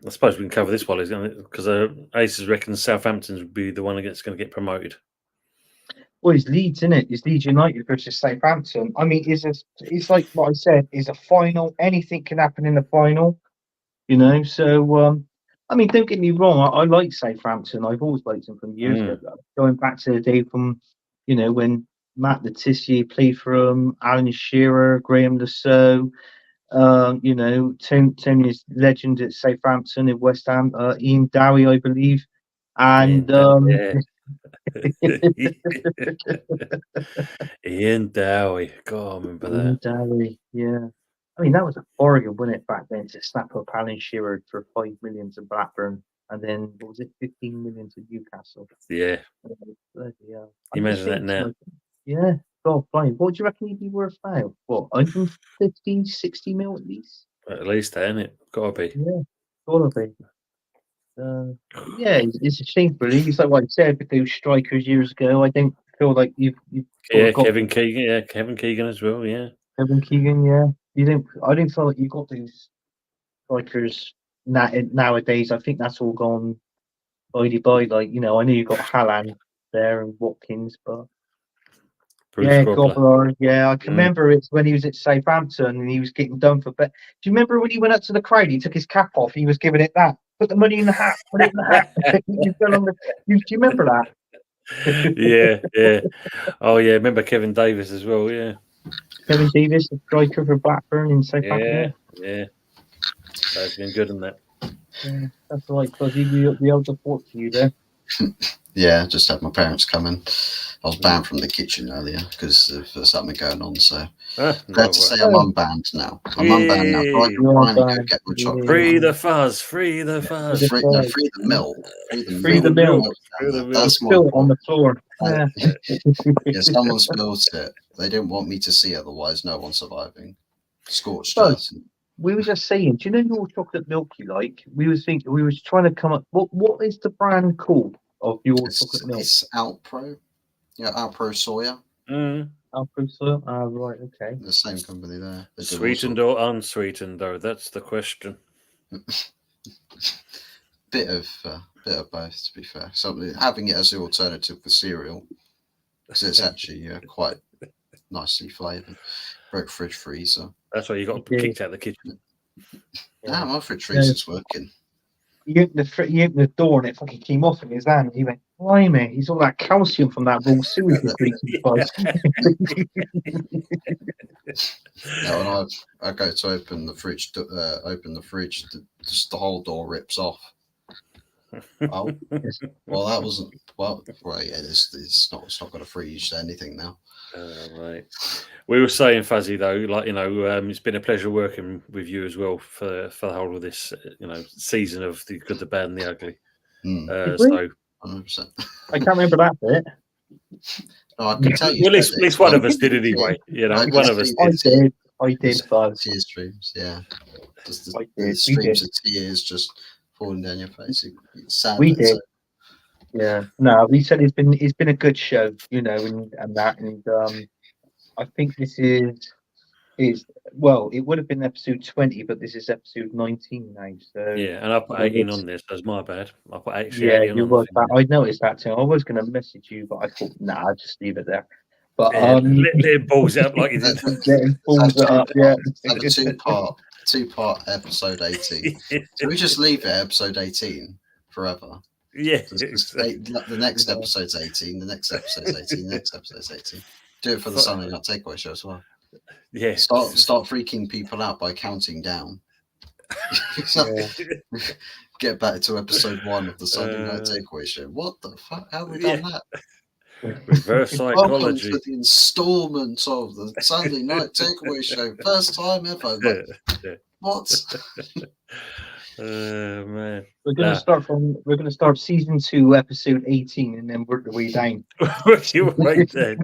I suppose we can cover this while he's going because Aces reckons Southampton would be the one that's going to get promoted. Well, it's Leeds, isn't it? It's Leeds United versus Southampton. I mean, it's like what I said. Is a final. Anything can happen in the final. So I mean, don't get me wrong. I like Southampton. I've always liked them from years ago. Going back to the day from, when Matt Letizia played for them, Alan Shearer, Graham Lasso, Tony's legend at Southampton in West Ham, Ian Dowie, I believe, and yeah. Ian Dowie. God, I remember that. Ian Dowie, yeah. I mean, that was a bargain, wasn't it, back then, to snap up Alan Shearer for 5 million to Blackburn, and then what was it, 15 million to Newcastle? Yeah. Bloody hell. Imagine that now. Yeah. God, fine. What do you reckon he'd be worth now? What, 150, 60 mil at least? At least that, isn't it? Gotta be. Yeah, gotta be. Yeah, it's a shame, really. It's like what I said with those strikers years ago. I don't feel like you've Yeah, got Kevin Keegan. Yeah, Kevin Keegan as well. Yeah. Kevin Keegan. Yeah, I don't feel like you've got those strikers nowadays. I think that's all gone by. Like, I know you got Haaland there and Watkins, but Bruce yeah, Grobbler. Grobbler. Yeah, I can remember it's when he was at Southampton and he was getting done for. But do you remember when he went up to the crowd? He took his cap off. He was giving it that. Put the money in the hat. Put it in the hat. Do you remember that? Yeah. Oh yeah, remember Kevin Davis as well. Yeah. Kevin Davis, the striker for Blackburn in Southampton. Yeah. That's been good in that. Yeah, that's right, Fuzzy. We able to support you there. Yeah, just had my parents come in. I was banned from the kitchen earlier because of something going on. So glad to say I'm unbanned now. I'm unbanned now. So I can finally go get my chocolate. Free the fuzz. Free the fuzz. Free the milk. Free the milk. That's my spill on the floor. Yeah. Yeah, someone spilled it. They didn't want me to see, otherwise no one's surviving. Scorched earth. We were just saying, do you know your chocolate milk you like? We was trying to come up. What is the brand called of your chocolate milk? It's Alpro. Yeah, Alpro Soya. Alpro Soya. Ah, right, okay. The same company there. Sweetened or unsweetened, though? That's the question. Bit of both, to be fair. So having it as the alternative for cereal, because it's actually quite nicely flavoured. Broke fridge freezer. That's why you got kicked out of the kitchen. Yeah, my fridge freezer's working. You opened the door and it fucking came off in his hand. He went, blimey, he's all that calcium from that raw sewage When I go to open the fridge, just the whole door rips off. Oh, well, that wasn't well. Yeah, it's not going to freeze anything now. Right. We were saying, Fuzzy, though, it's been a pleasure working with you as well for the whole of this, season of the good, the bad, and the ugly. So, 100%. I can't remember that bit. I can tell you. Well, at least one of us did anyway. One of us did. I did. Tear streams, yeah. Just the streams of tears just falling down your face. It's sad. We did. Yeah. No, we said it's been a good show, and that, and I think this is well, it would have been episode 20, but this is episode 19 now. So yeah, and I put 18 on this. That's my bad. I put 18. Yeah, you was. I noticed that too. I was going to message you, but I thought, nah, I'll just leave it there. But let balls out like you did. getting balls up, yeah. Have a two-part episode 18. So we just leave it episode 18 forever. Yeah, The next episode's 18. The next episode's 18. The next episode's 18. Do it for the Sunday Night Takeaway show as well. Yeah. Start freaking people out by counting down. Get back to episode 1 of the Sunday Night Takeaway show. What the fuck? How have we done that? Reverse psychology. Welcome to the installment of the Sunday Night Takeaway show. First time ever. What? Man. We're gonna start season 2, episode 18, and then work the way down. You wait then.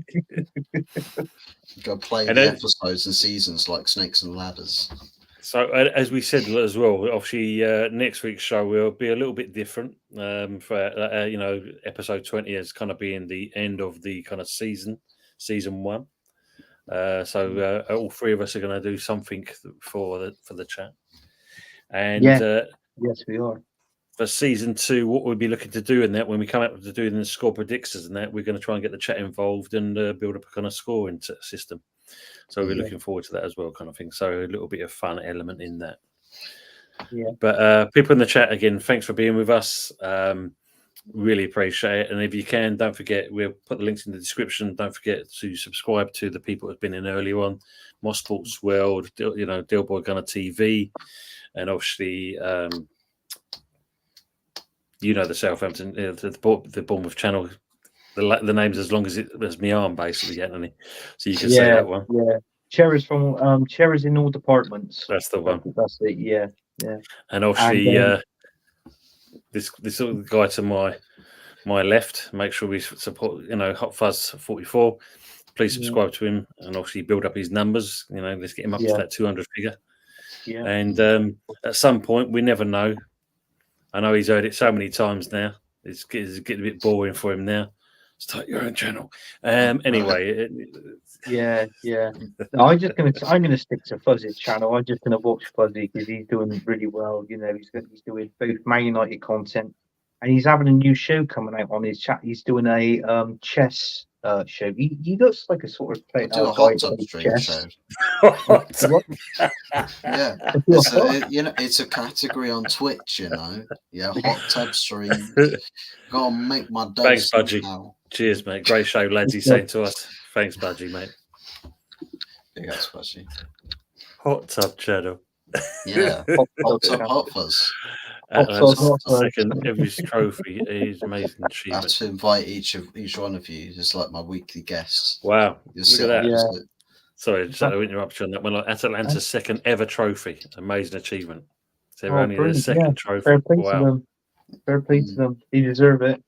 Go play the episodes and seasons like Snakes and Ladders. So, as we said as well, obviously next week's show will be a little bit different. For episode 20 is kind of being the end of the kind of season 1. So all three of us are going to do something for the chat. And yes, we are. For season 2, what we'll be looking to do in that, when we come up to doing the score predictors and that, we're going to try and get the chat involved and build up a kind of scoring system. So we're looking forward to that as well, kind of thing. So a little bit of fun element in that. Yeah. But people in the chat, again, thanks for being with us. Really appreciate it. And if you can, don't forget, we'll put the links in the description. Don't forget to subscribe to the people who've been in earlier on. Moss Sports World, Dealboy Gunner TV, and obviously, the Southampton, the Bournemouth channel. The name's as long as my arm, basically, Anthony. So you can say that one. Yeah. Cherries from Cherries in all departments. That's the one. That's it. Yeah. And obviously, this other guy to my left. Make sure we support. Hot Fuzz 44. Please subscribe to him and obviously build up his numbers. Let's get him up to that 200 figure. Yeah. And at some point, we never know. I know he's heard it so many times now. It's getting a bit boring for him now. Start your own channel. Anyway. Yeah. I'm gonna stick to Fuzzy's channel. I'm just gonna watch Fuzzy because he's doing really well. He's doing both Man United content, and he's having a new show coming out on his chat. He's doing a chess show. He looks like a sort of player. Do a hot tub stream show. Yeah, it's a category on Twitch. Hot tub stream. Gotta make my day. Thanks, Budgie. Cheers, mate. Great show, lads. He's saying to us. Thanks, Budgie, mate. Big ass Budgie. Hot tub channel. Yeah, hot fuzz. Second every trophy is amazing achievement. I have to invite each one of you as like my weekly guests. Wow, look at that. Yeah. Sorry, to interrupt you on that one. Atalanta's second ever trophy, amazing achievement. So they're only their second trophy. Fair play to them. Fair play to them. They deserve it.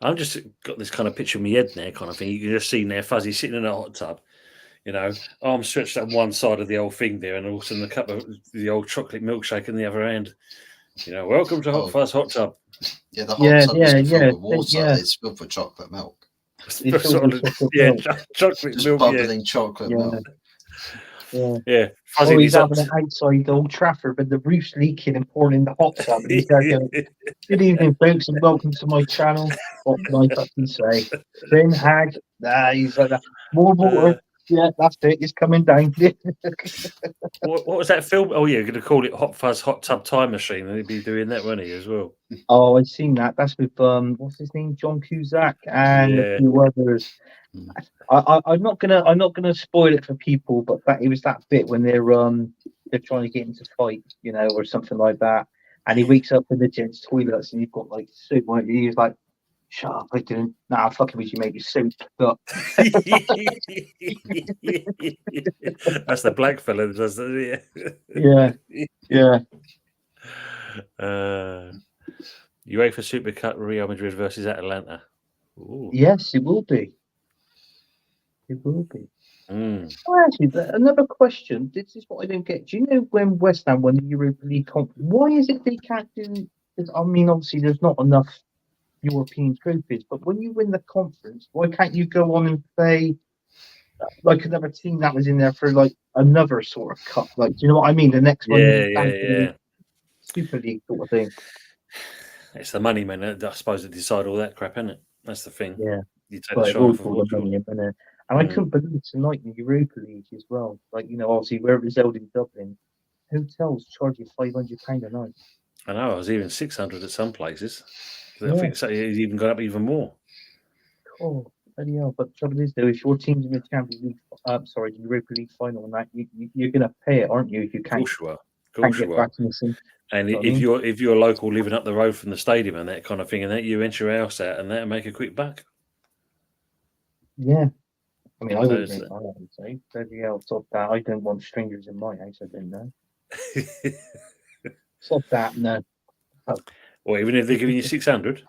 I've just got this kind of picture in my head there, kind of thing. You can just see there, Fuzzy sitting in a hot tub, arms stretched on one side of the old thing there, and also a cup of the old chocolate milkshake in the other hand. Welcome to Hot Fuzz Hot Tub. Yeah, the hot tub is filled with water. It's filled with chocolate milk. Chocolate milk, bubbling chocolate milk. Yeah. Fuzzy, he's having it outside Old Trafford, but the roof's leaking and pouring in the hot tub. And he's going, good evening, folks, and welcome to my channel. What can I fucking say? Ben Hag, he's like that. More water. Yeah, that's it. It's coming down. What was that film? Oh, yeah, you're going to call it Hot Fuzz Hot Tub Time Machine, and he'd be doing that, wouldn't he, as well? Oh, I've seen that. That's with what's his name, John Cusack, and a few others. I'm not gonna spoil it for people, but it was that bit when they're trying to get him to fight, or something like that, and he wakes up in the gents' toilets, and you've got like soup. He's like, "Shut up! I didn't. Nah, fucking with you, mate. You soup." But that's the black fella that does that. Yeah. UEFA Super Cup, Real Madrid versus Atalanta. Ooh. Yes, it will be. It will be. Oh, actually, another question. This is what I don't get. Do you know when West Ham won the Europa League conference? Why is it they can't do? I mean, obviously, there's not enough European trophies, but when you win the conference, why can't you go on and play like another team that was in there for like another sort of cup? Like, do you know what I mean? The next one, Super League sort of thing. It's the money, man. I suppose they decide all that crap, isn't it? That's the thing. Yeah. You take the But it shine will off of draw the Portugal. money in, innit? And I couldn't believe tonight in the Europa League as well. Like, obviously where it was held in Dublin, hotels charge you £500 a night. I know. I was even 600 at some places. I Yeah. think it's even gone up even more. Oh, bloody hell. But the trouble is, though, if your team's in the Champions League, the Europa League final and that, you're going to pay it, aren't you? If you Of can't, course you are. Of can't course get you are. back in the scene. And You know what I mean? if you're local living up the road from the stadium and that kind of thing, and that you rent your house out and that and make a quick buck. Yeah. I mean, I So wouldn't it's- drink my own, say. Bloody hell, stop that. I don't want strangers in my house, I don't know. Stop that, no. Or even if they're giving you 600.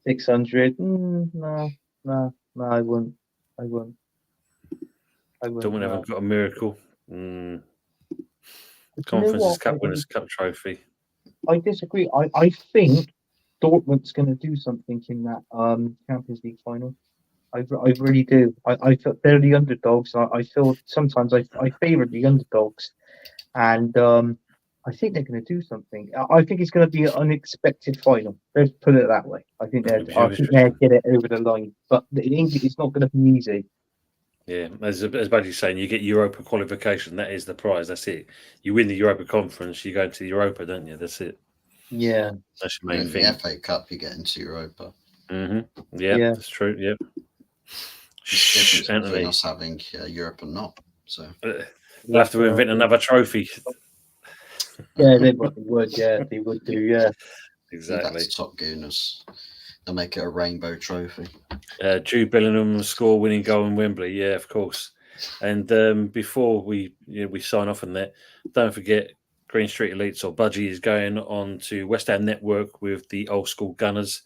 600, no, I wouldn't. Dortmund No. haven't got a miracle. But you know Conference what? Cup Winners' Cup trophy. I disagree. I think Dortmund's going to do something in that Champions League final. I really do. I feel they're the underdogs. I feel sometimes I favour the underdogs, and I think they're going to do something. I think it's going to be an unexpected final. Let's put it that way. I think they'll get it over the line, but it's not going to be easy. Yeah, as Buddy's saying, you get Europa qualification. That is the prize. That's it. You win the Europa Conference, you go into the Europa, don't you? That's it. Yeah. That's your In main the thing. FA Cup, you get into Europa. Mm-hmm. Yeah, that's true. Yeah. Shh, Anthony. between us having Europe and not. So We'll have to invent another trophy. Yeah, they would. Yeah, they would do. Yeah. Exactly. That's Top Gooners. They'll make it a rainbow trophy. Jude Bellingham score winning goal in Wembley. Yeah, of course. And before we sign off on that, don't forget Green Street Elites or Budgie is going on to West Ham Network with the Old School Gunners.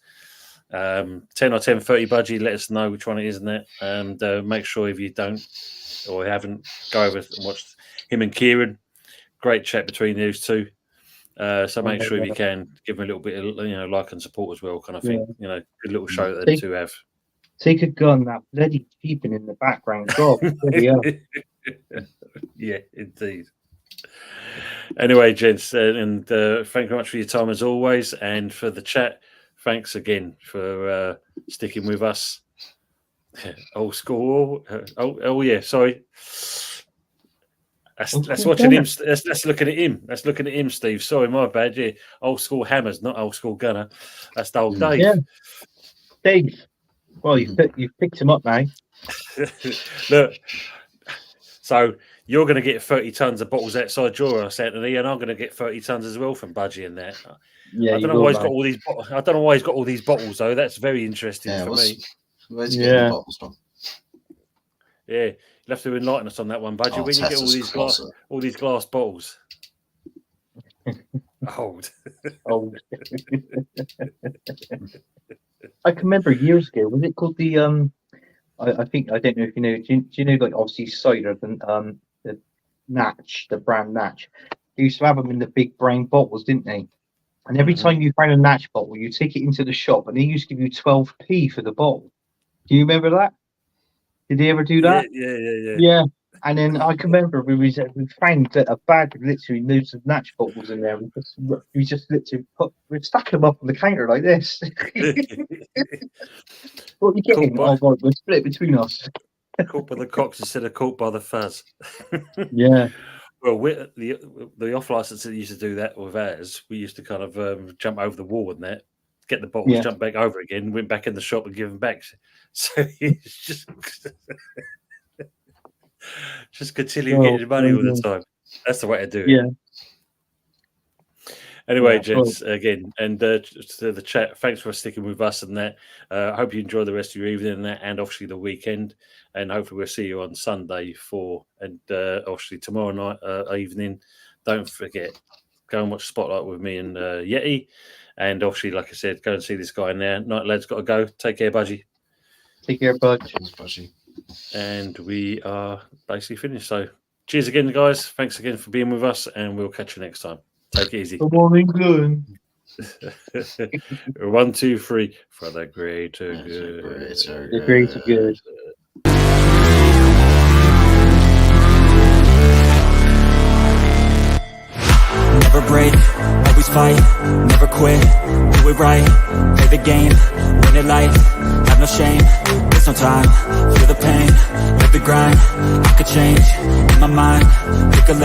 10 or 10:30 Budgie, let us know which one it is in that. And make sure if you don't or haven't, go over and watch him and Kieran. Great chat between those two. So make sure if you can give them a little bit of like and support as well, kind of thing. Good little show that them two have. Take a gun, that bloody peeping in the background. God, yeah, indeed. Anyway, gents, and thank you very much for your time as always, and for the chat. Thanks again for sticking with us. Old school. Oh yeah, sorry. That's watching him. That's looking at him. That's looking at him, Steve. Sorry, my bad. Yeah, Old School Hammers, not Old School Gunner. That's the old Dave. Yeah, Dave. Well, you picked him up now. Look, so you're going to get 30 tons of bottles outside your house, Anthony, and I'm going to get 30 tons as well from Budgie and that. Yeah, I don't know why he's got all these. I don't know why he's got all these bottles though. That's very interesting for me. Where's he getting the bottles from? Yeah, you'll have to enlighten us on that one, Budgie. When you get all these glass bottles. Old. I can remember years ago. Was it called the I think I don't know if you know. Do you know, like, obviously cider, the Natch, the brand Natch. They used to have them in the big brown bottles, didn't they? And every time you found a Natch bottle, you take it into the shop, and they used to give you 12p for the bottle. Do you remember that? Did they ever do that? Yeah. And then I can remember we found a bag of literally loads of Natch bottles in there. We just literally we're stacking them up on the counter like this. What are you getting? Cool, oh God, we're split between us. Caught by the cocks instead of caught by the fuzz. Yeah. Well, the off license that used to do that with ours, we used to kind of jump over the wall and that, get the bottles, jump back over again, went back in the shop and give them back. So it's just continue getting money all the time. That's the way to do it. Yeah. Anyway, gents, again, and to the chat, thanks for sticking with us and that. I hope you enjoy the rest of your evening and that, and obviously the weekend. And hopefully we'll see you on Sunday and obviously tomorrow night evening. Don't forget, go and watch Spotlight with me and Yeti. And obviously, like I said, go and see this guy now. Night lads, got to go. Take care, Budgie. Take care, Bud. Thanks, Budgie. And we are basically finished. So cheers again, guys. Thanks again for being with us, and we'll catch you next time. Take it easy. Good morning, England. 1, 2, 3 for the greater good. The greater good. Never break, always fight, never quit, do it right, play the game, win it life. no shame, there's no time. Feel the pain, live the grind. I could change, in my mind, pick a lane.